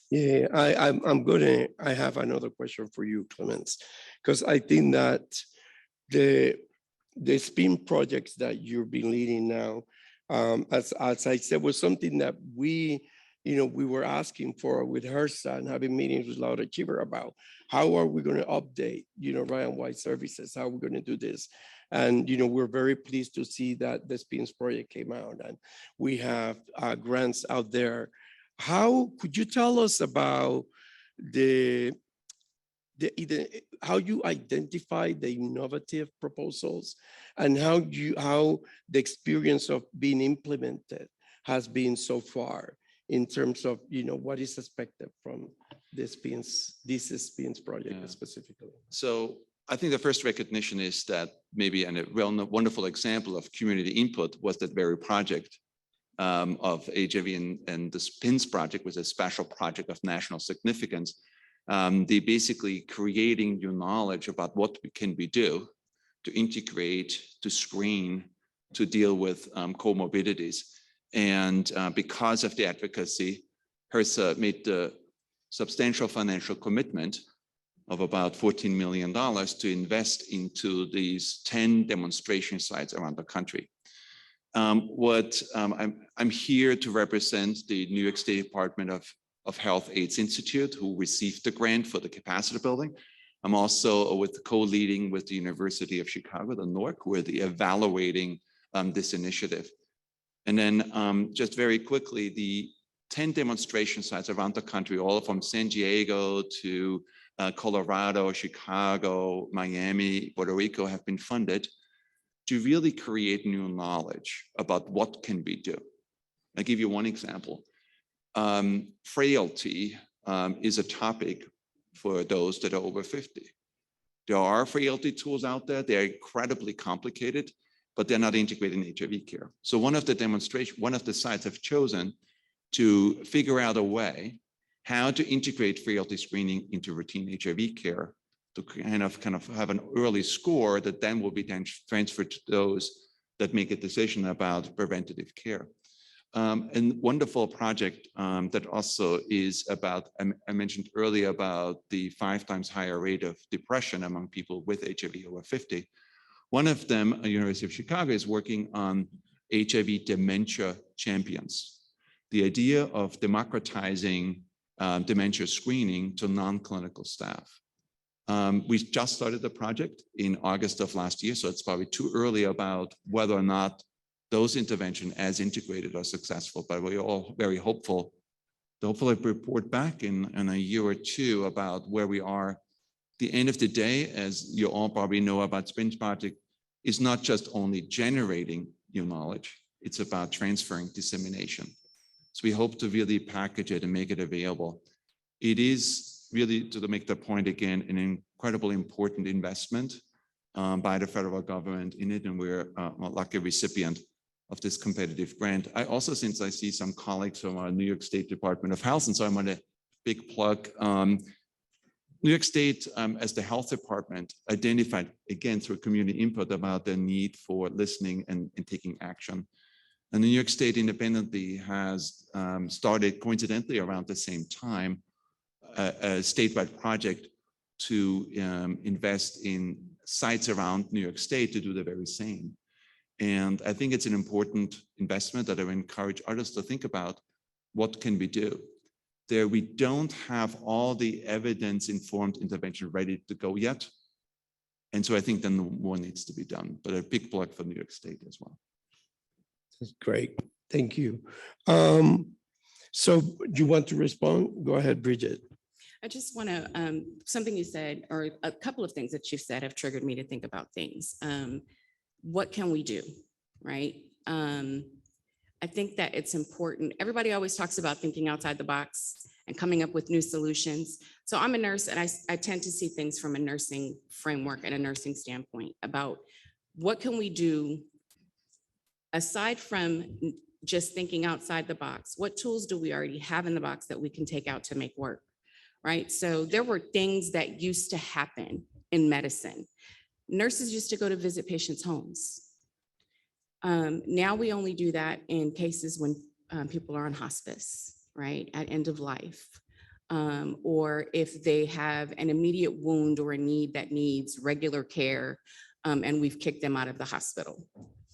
Yeah, I have another question for you, Clemens, because I think that the SPIN projects that you've been leading now, as I said, was something that we were asking for with HRSA and having meetings with Laura Chiver about how are we going to update, Ryan White services, how are we going to do this? And, we're very pleased to see that the SPINS project came out and we have grants out there. How could you tell us about the how you identify the innovative proposals and how the experience of being implemented has been so far in terms of, what is expected from this SPINS project Yeah. specifically. So I think the first recognition is that maybe a wonderful example of community input was that very project of HIV, and the SPINS project was a special project of national significance. They basically creating new knowledge about what can we do to integrate, to screen, to deal with comorbidities. And because of the advocacy, HRSA made the substantial financial commitment of about $14 million to invest into these 10 demonstration sites around the country. I'm here to represent the New York State Department of Health AIDS Institute, who received the grant for the capacity building. I'm also co-leading with the University of Chicago, the NORC, who are evaluating this initiative. And then just very quickly, the 10 demonstration sites around the country, all from San Diego to Colorado, Chicago, Miami, Puerto Rico, have been funded to really create new knowledge about what can we do. I'll give you one example. Frailty is a topic for those that are over 50. There are frailty tools out there. They're incredibly complicated, but they're not integrated in HIV care. So one of the sites have chosen to figure out a way how to integrate frailty screening into routine HIV care to kind of have an early score that then will be transferred to those that make a decision about preventative care. And wonderful project that also is about, I mentioned earlier about the 5 times higher rate of depression among people with HIV over 50. One of them, at the University of Chicago, is working on HIV dementia champions. The idea of democratizing dementia screening to non-clinical staff. We just started the project in August of last year, so it's probably too early about whether or not those interventions as integrated are successful, but we're all very hopeful. Hopefully report back in a year or two about where we are. The end of the day, as you all probably know about SPINS project, is not just only generating new knowledge, it's about transferring dissemination. So we hope to really package it and make it available. It is really, to make the point again, an incredibly important investment by the federal government in it, and we're a lucky recipient of this competitive grant. I also, since I see some colleagues from our New York State Department of Health, and so I'm on a big plug. New York State, as the health department, identified, again, through community input about the need for listening and taking action. And New York State independently has started, coincidentally around the same time, a statewide project to invest in sites around New York State to do the very same. And I think it's an important investment that I would encourage others to think about. What can we do? There, we don't have all the evidence-informed intervention ready to go yet. And so I think then more needs to be done, but a big plug for New York State as well. That's great. Thank you. So do you want to respond? Go ahead, Bridget. I just want to, something you said, or a couple of things that you said have triggered me to think about things. What can we do, right? I think that it's important. Everybody always talks about thinking outside the box and coming up with new solutions. So I'm a nurse, and I tend to see things from a nursing framework and a nursing standpoint about what can we do aside from just thinking outside the box. What tools do we already have in the box that we can take out to make work, right? So there were things that used to happen in medicine. Nurses used to go to visit patients' homes. Now we only do that in cases when people are on hospice, right, at end of life, or if they have an immediate wound or a need that needs regular care, and we've kicked them out of the hospital,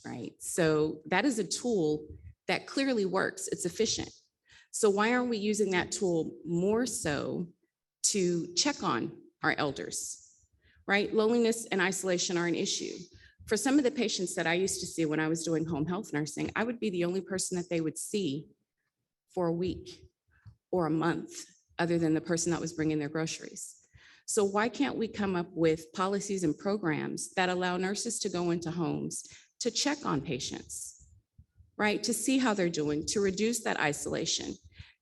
right? So that is a tool that clearly works. It's efficient. So why aren't we using that tool more so to check on our elders? Right? Loneliness and isolation are an issue. For some of the patients that I used to see when I was doing home health nursing, I would be the only person that they would see for a week or a month, other than the person that was bringing their groceries. So why can't we come up with policies and programs that allow nurses to go into homes to check on patients, right? To see how they're doing, to reduce that isolation,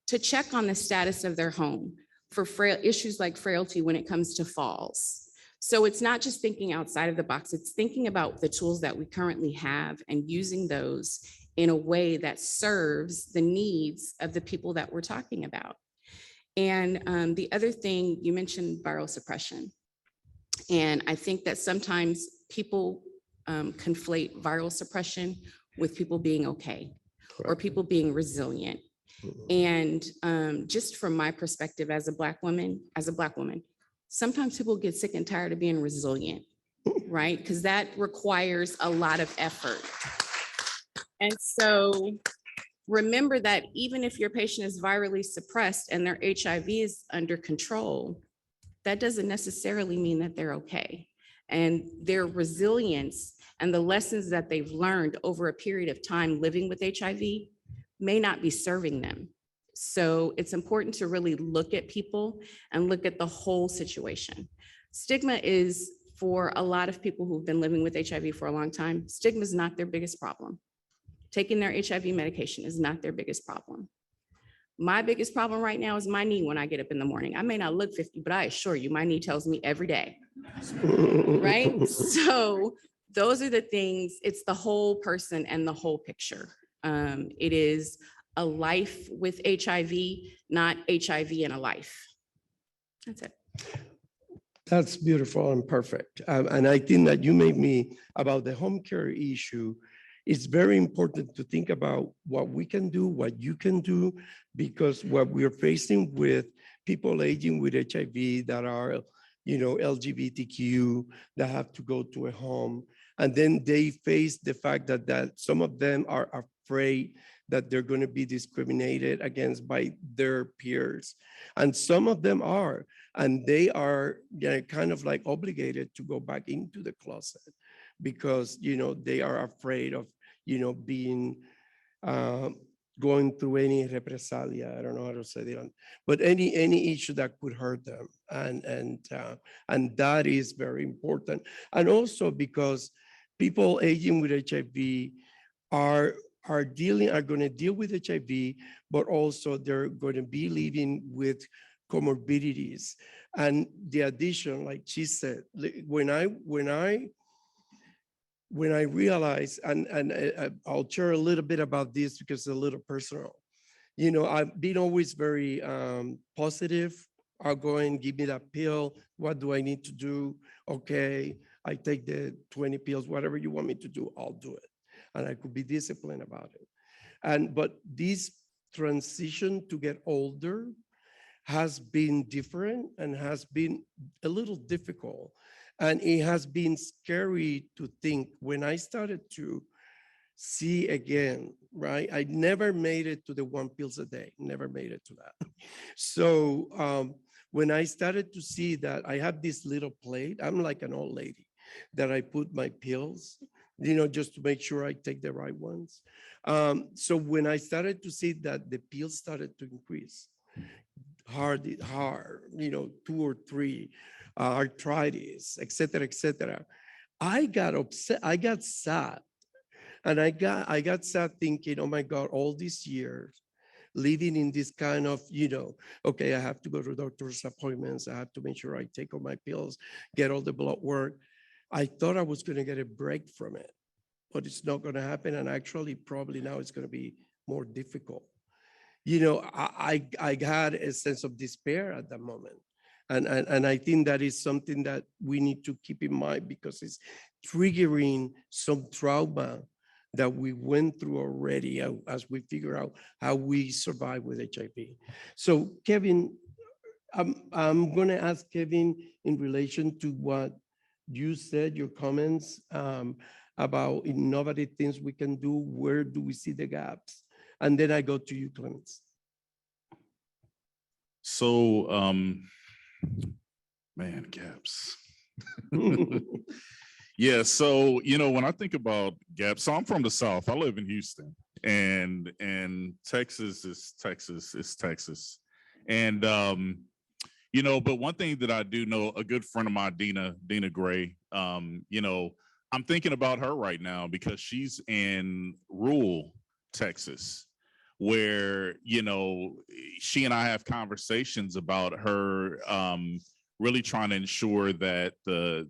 to check on the status of their home for issues like frailty when it comes to falls. So it's not just thinking outside of the box, it's thinking about the tools that we currently have and using those in a way that serves the needs of the people that we're talking about. And the other thing, you mentioned viral suppression. And I think that sometimes people conflate viral suppression with people being okay or people being resilient. And just from my perspective as a Black woman, sometimes people get sick and tired of being resilient, right? Because that requires a lot of effort. And so remember that even if your patient is virally suppressed and their HIV is under control, that doesn't necessarily mean that they're okay. And their resilience and the lessons that they've learned over a period of time living with HIV may not be serving them. So it's important to really look at people and look at the whole situation. Stigma is, for a lot of people who've been living with HIV for a long time, stigma is not their biggest problem. Taking their HIV medication is not their biggest problem. My biggest problem right now is my knee when I get up in the morning. I may not look 50, but I assure you, my knee tells me every day, right? So those are the things, it's the whole person and the whole picture. It is a life with HIV, not HIV in a life. That's it. That's beautiful and perfect. And I think that you made me about the home care issue. It's very important to think about what we can do, what you can do, because what we're facing with people aging with HIV that are, LGBTQ, that have to go to a home. And then they face the fact that some of them are afraid that they're going to be discriminated against by their peers. And some of them are, and they are kind of like obligated to go back into the closet because, they are afraid of, being, going through any represalia, I don't know how to say that, but any issue that could hurt them. And that is very important. And also because people aging with HIV are going to deal with HIV, but also they're going to be living with comorbidities. And the addition, like she said, when I realized, and I'll share a little bit about this because it's a little personal. I've been always very positive, outgoing, give me that pill. What do I need to do? Okay, I take the 20 pills, whatever you want me to do, I'll do it. And I could be disciplined about it. But this transition to get older has been different and has been a little difficult. And it has been scary to think when I started to see again, right? I never made it to the 1 pills a day, never made it to that. So when I started to see that I have this little plate, I'm like an old lady, that I put my pills, just to make sure I take the right ones. So when I started to see that the pills started to increase, hard, 2 or 3, arthritis, et cetera, I got upset, I got sad. And I got sad thinking, oh my God, all these years living in this kind of, okay, I have to go to doctor's appointments. I have to make sure I take all my pills, get all the blood work. I thought I was going to get a break from it, but it's not going to happen. And actually, probably now it's going to be more difficult. I had a sense of despair at that moment. And I think that is something that we need to keep in mind because it's triggering some trauma that we went through already as we figure out how we survive with HIV. So Kevin, I'm going to ask Kevin in relation to what you said, your comments about innovative things we can do, where do we see the gaps? And then I go to you, Clemens. So, man, gaps. Yeah, so, when I think about gaps, so I'm from the South. I live in Houston, and Texas is Texas. And, You know, but one thing that I do know, a good friend of mine, Dina Gray, you know, I'm thinking about her right now because she's in rural Texas, where, you know, she and I have conversations about her really trying to ensure that the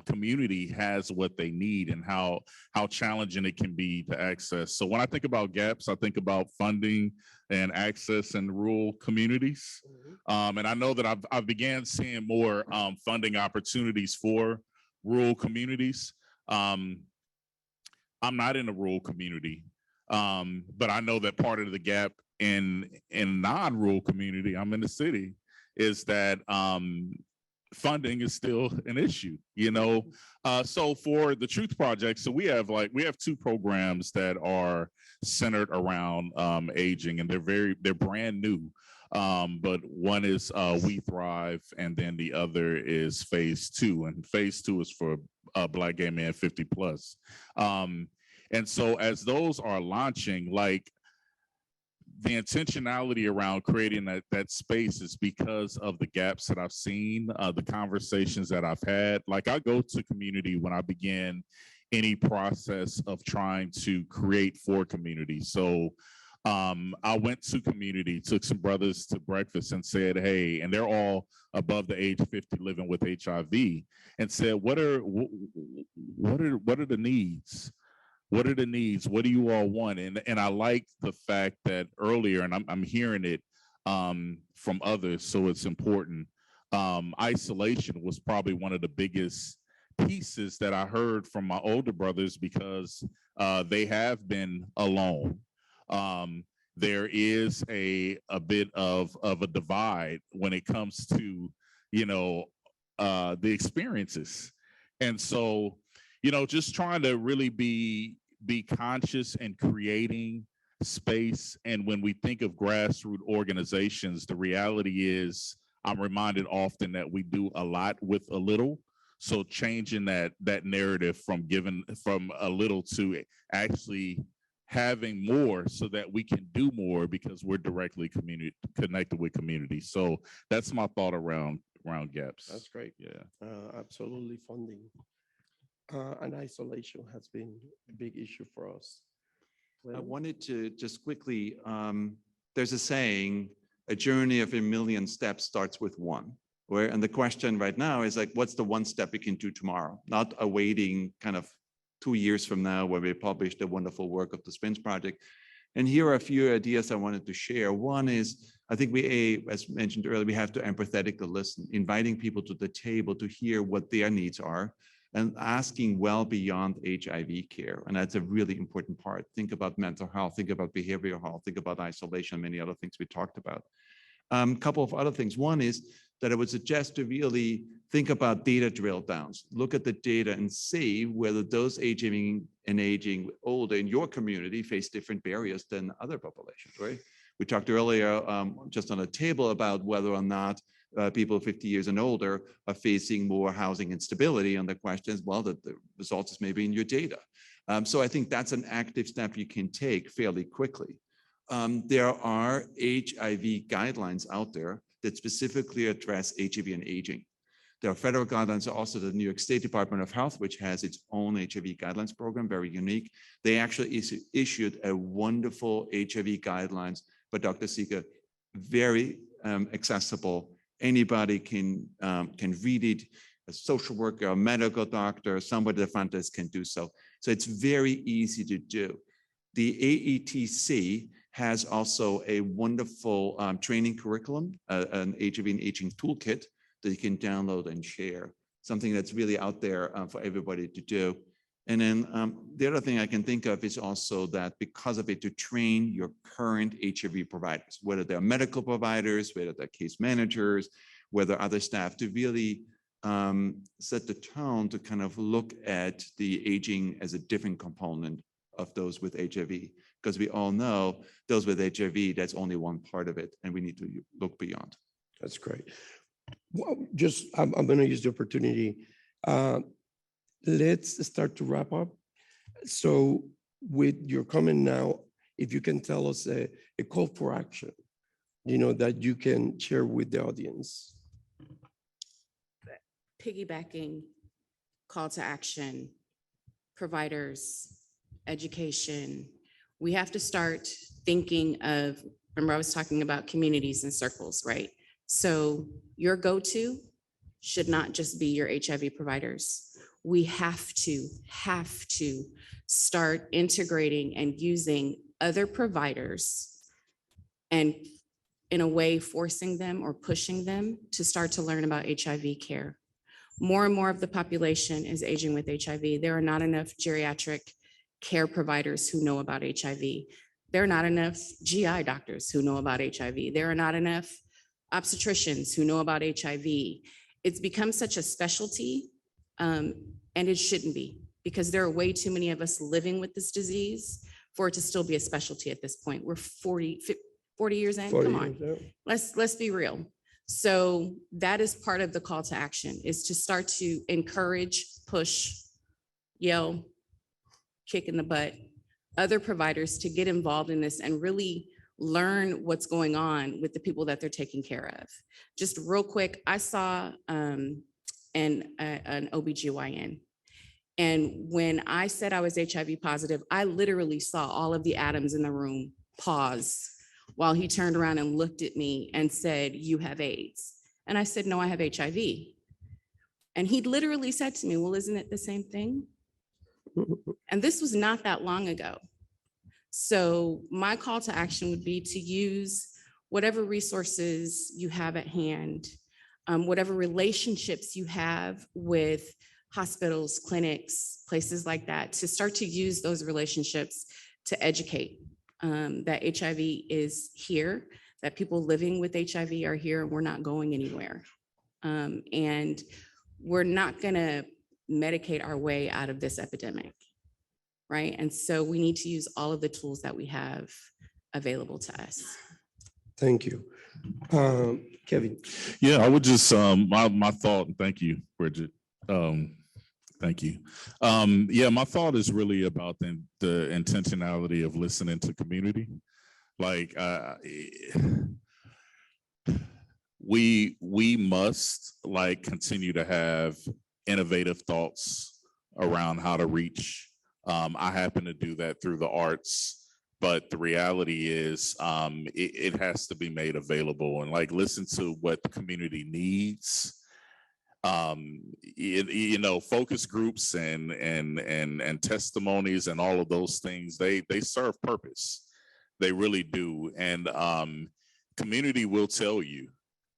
community has what they need and how challenging it can be to access. So when I think about gaps, I think about funding and access in rural communities. And I know that I've began seeing more funding opportunities for rural communities. I'm not in a rural community, but I know that part of the gap in non-rural community, I'm in the city, is that funding is still an issue, you know. So for the T.R.U.T.H Project, so we have 2 programs that are centered around aging, and they're brand new. But one is We Thrive, and then the other is Phase 2, and Phase 2 is for Black gay men 50 plus. And so as those are launching, like, the intentionality around creating that space is because of the gaps that I've seen, the conversations that I've had. Like, I go to community when I begin any process of trying to create for community. So I went to community, took some brothers to breakfast and said, hey, and they're all above the age of 50 living with HIV, and said, what are the needs? What are the needs? What do you all want? And I like the fact that earlier, and I'm hearing it from others, so it's important. Isolation was probably one of the biggest pieces that I heard from my older brothers, because they have been alone. There is a bit of a divide when it comes to, you know, the experiences. And so, you know, just trying to really be conscious and creating space. And when we think of grassroots organizations, the reality is I'm reminded often that we do a lot with a little. So changing that narrative from a little to actually having more, so that we can do more because we're directly connected with community. So that's my thought around gaps. That's great. Yeah. Absolutely, funding. And isolation has been a big issue for us. I wanted to just quickly, there's a saying, a journey of a million steps starts with one. And the question right now is like, what's the one step we can do tomorrow? Not awaiting kind of 2 years from now when we publish the wonderful work of the Spins Project. And here are a few ideas I wanted to share. One is, I think as mentioned earlier, we have to empathetically listen, inviting people to the table to hear what their needs are, and asking well beyond HIV care. And that's a really important part. Think about mental health, think about behavioral health, think about isolation, many other things we talked about. A couple of other things. One is that I would suggest to really think about data drill downs. Look at the data and see whether those aging older in your community face different barriers than other populations, right? We talked earlier just on a table about whether or not people 50 years and older are facing more housing instability. And the question is, well, the result is maybe in your data. So I think that's an active step you can take fairly quickly. There are HIV guidelines out there that specifically address HIV and aging. There are federal guidelines, also the New York State Department of Health, which has its own HIV guidelines program, very unique. They actually issued a wonderful HIV guidelines by Dr. Seeger, very accessible. Anybody can read it. A social worker, a medical doctor, somebody at the front desk can do so. So it's very easy to do. The AETC has also a wonderful training curriculum, an HIV and aging toolkit that you can download and share, something that's really out there for everybody to do. And then the other thing I can think of is also that because of it, to train your current HIV providers, whether they're medical providers, whether they're case managers, whether other staff, to really set the tone to kind of look at the aging as a different component of those with HIV. Because we all know those with HIV, that's only one part of it, and we need to look beyond. That's great. Well, I'm going to use the opportunity. Let's start to wrap up. So with your comment now, if you can tell us a call for action, that you can share with the audience? Piggybacking, call to action, providers, education. We have to start thinking of, remember I was talking about communities and circles, right? So your go-to should not just be your HIV providers. We have to start integrating and using other providers and in a way forcing them or pushing them to start to learn about HIV care. More and more of the population is aging with HIV. There are not enough geriatric care providers who know about HIV. There are not enough GI doctors who know about HIV. There are not enough obstetricians who know about HIV. It's become such a specialty, and it shouldn't be, because there are way too many of us living with this disease for it to still be a specialty at this point. We're 40 years in, come on, let's be real. So that is part of the call to action, is to start to encourage, push, yell, kick in the butt, other providers to get involved in this and really learn what's going on with the people that they're taking care of. Just real quick, I saw an OBGYN. And when I said I was HIV positive, I literally saw all of the atoms in the room pause while he turned around and looked at me and said, "You have AIDS." And I said, "No, I have HIV." And he literally said to me, "Well, isn't it the same thing?" And this was not that long ago. So my call to action would be to use whatever resources you have at hand, whatever relationships you have with hospitals, clinics, places like that, to start to use those relationships to educate that HIV is here, that people living with HIV are here, and we're not going anywhere. And we're not gonna medicate our way out of this epidemic, right? And so we need to use all of the tools that we have available to us. Thank you. Kevin. Yeah, I would just, my thought, and thank you, Bridget. Thank you. Yeah, my thought is really about the intentionality of listening to community. Like, we must like continue to have innovative thoughts around how to reach. I happen to do that through the arts, but the reality is it has to be made available, and like listen to what the community needs. Focus groups and testimonies and all of those things, they serve purpose. They really do. And community will tell you.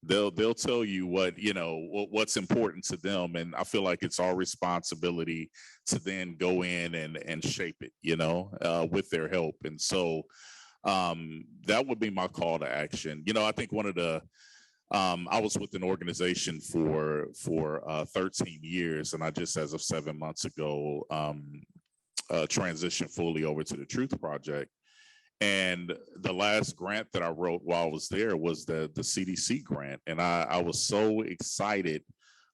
They'll tell you what's important to them. And I feel like it's our responsibility to then go in and shape it, with their help. And so that would be my call to action. I think one of the I was with an organization for 13 years, and I just, as of 7 months ago, transitioned fully over to the T.R.U.T.H project. And the last grant that I wrote while I was there was the CDC grant. And I was so excited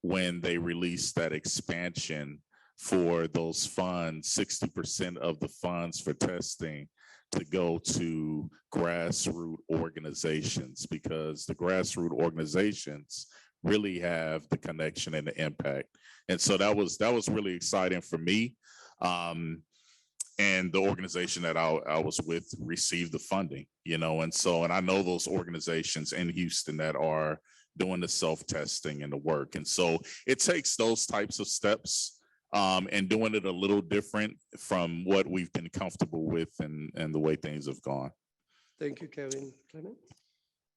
when they released that expansion for those funds, 60% of the funds for testing to go to grassroots organizations, because the grassroots organizations really have the connection and the impact. And so that was really exciting for me. And the organization that I was with received the funding, and I know those organizations in Houston that are doing the self-testing and the work. And so it takes those types of steps and doing it a little different from what we've been comfortable with and the way things have gone. Thank you, Kevin. Clement?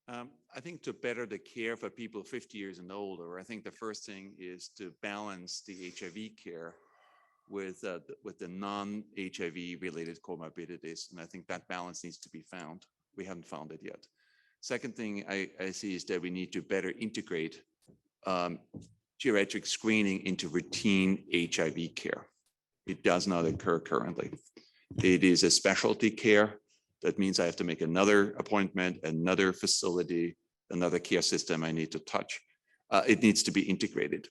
I think to better the care for people 50 years and older, I think the first thing is to balance the HIV care with the non-HIV related comorbidities. And I think that balance needs to be found. We haven't found it yet. Second thing I see is that we need to better integrate geriatric screening into routine HIV care. It does not occur currently. It is a specialty care. That means I have to make another appointment, another facility, another care system I need to touch. It needs to be integrated.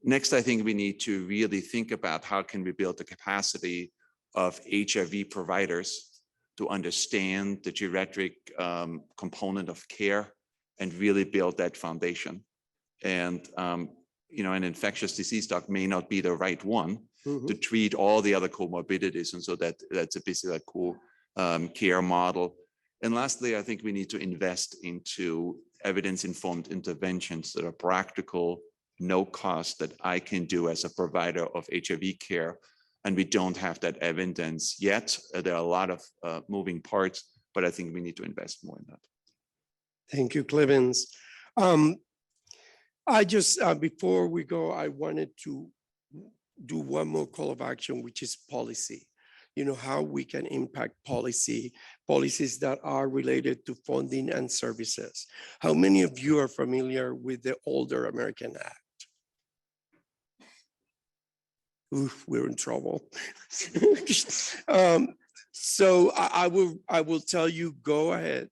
Next, I think we need to really think about how can we build the capacity of HIV providers to understand the geriatric component of care and really build that foundation. And an infectious disease doc may not be the right one to treat all the other comorbidities. And so that's basically a cool care model. And lastly, I think we need to invest into evidence-informed interventions that are practical, no cost, that I can do as a provider of HIV care. And we don't have that evidence yet. There are a lot of moving parts, but I think we need to invest more in that. Thank you, Clemens. I just, before we go, I wanted to do one more call of action, which is policy. How we can impact policies that are related to funding and services. How many of you are familiar with the Older American Act? Oof, we're in trouble. So I will tell you, go ahead,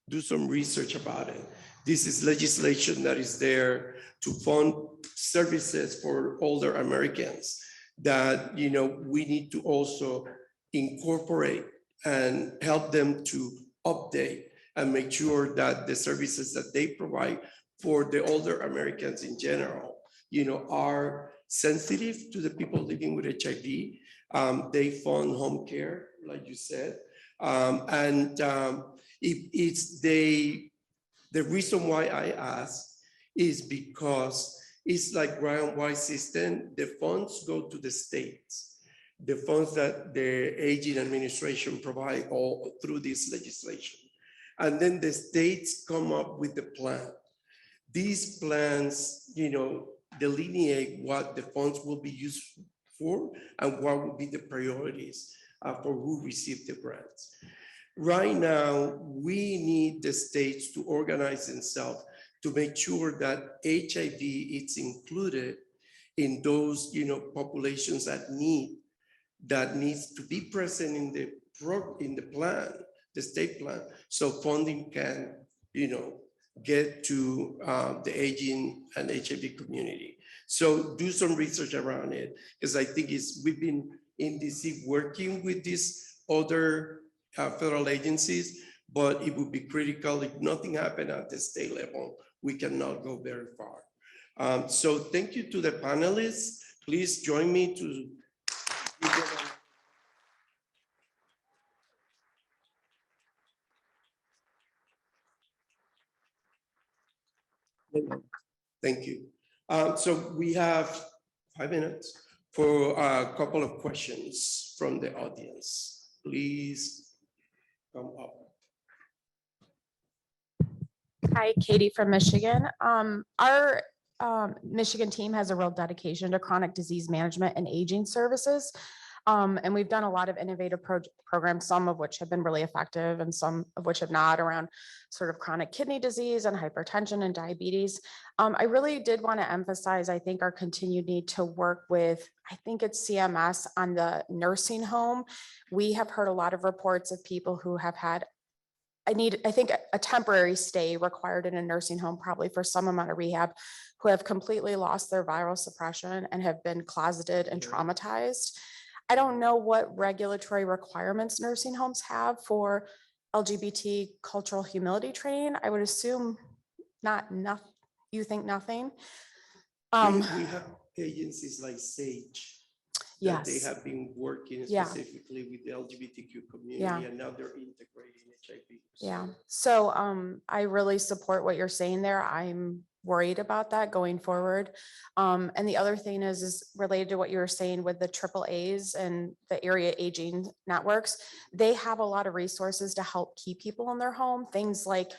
do some research about it. This is legislation that is there to fund services for older Americans that we need to also incorporate and help them to update and make sure that the services that they provide for the older Americans in general, are sensitive to the people living with HIV. They fund home care, like you said. The reason why I ask is because it's like Ryan White system. The funds go to the states. The funds that the aging administration provide all through this legislation. And then the states come up with the plan. These plans, delineate what the funds will be used for and what will be the priorities for who receive the grants. Right now, we need the states to organize themselves to make sure that HIV is included in those, populations that needs to be present in the plan, the state plan, so funding can, get to the aging and HIV community. So do some research around it, because I think we've been in DC working with these other federal agencies, but it would be critical if nothing happened at the state level. We cannot go very far. So thank you to the panelists. Please join me to Thank you. So we have 5 minutes for a couple of questions from the audience. Please come up. Hi, Katie from Michigan. Our Michigan team has a real dedication to chronic disease management and aging services. And we've done a lot of innovative programs, some of which have been really effective and some of which have not, around sort of chronic kidney disease and hypertension and diabetes. I really did want to emphasize, I think, our continued need to work with, I think it's CMS on the nursing home. We have heard a lot of reports of people who have had, I think a temporary stay required in a nursing home, probably for some amount of rehab, who have completely lost their viral suppression and have been closeted and traumatized. I don't know what regulatory requirements nursing homes have for LGBT cultural humility training. I would assume not enough. You think nothing? We have agencies like SAGE. That they Yes. have been working Yeah. specifically with the LGBTQ community, Yeah. and now they're integrating HIV. Yeah. So I really support what you're saying there. I'm worried about that going forward. And the other thing is related to what you were saying with the AAAs and the area aging networks. They have a lot of resources to help keep people in their home, things like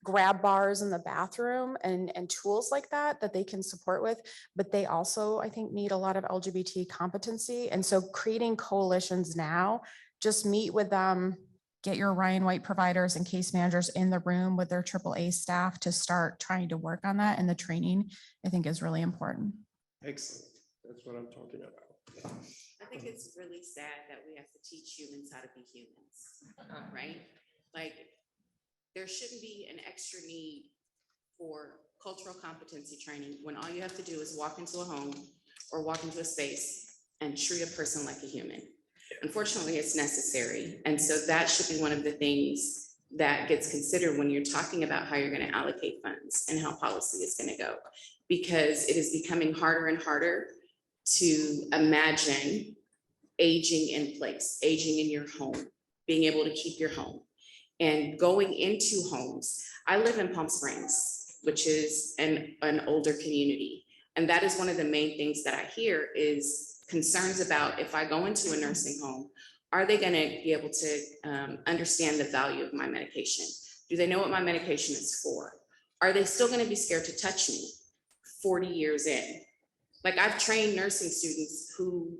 grab bars in the bathroom and tools like that they can support with, but they also, I think, need a lot of LGBT competency. And so creating coalitions now, just meet with them, get your Ryan White providers and case managers in the room with their AAA staff to start trying to work on that. And the training, I think, is really important. Excellent. That's what I'm talking about. I think it's really sad that we have to teach humans how to be humans, right? Like, there shouldn't be an extra need for cultural competency training when all you have to do is walk into a home or walk into a space and treat a person like a human. Unfortunately, it's necessary. And so that should be one of the things that gets considered when you're talking about how you're going to allocate funds and how policy is going to go. Because it is becoming harder and harder to imagine aging in place, aging in your home, being able to keep your home. And going into homes, I live in Palm Springs, which is an older community. And that is one of the main things that I hear is concerns about if I go into a nursing home, are they going to be able to understand the value of my medication? Do they know what my medication is for? Are they still going to be scared to touch me 40 years in? Like I've trained nursing students who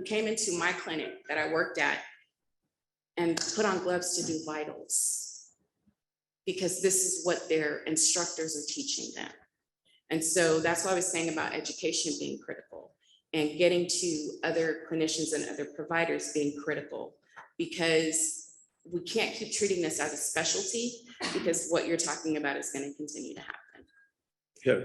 came into my clinic that I worked at and put on gloves to do vitals because this is what their instructors are teaching them. And so that's what I was saying about education being critical and getting to other clinicians and other providers being critical, because we can't keep treating this as a specialty because what you're talking about is going to continue to happen. Yeah.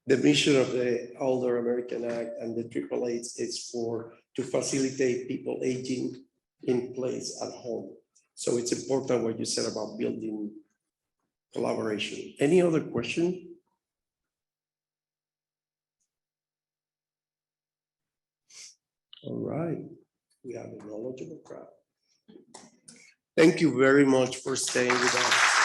The mission of the Older American Act and the T.R.U.T.H is to facilitate people aging in place at home. So it's important what you said about building collaboration. Any other question? All right, we have a knowledgeable crowd. Thank you very much for staying with us.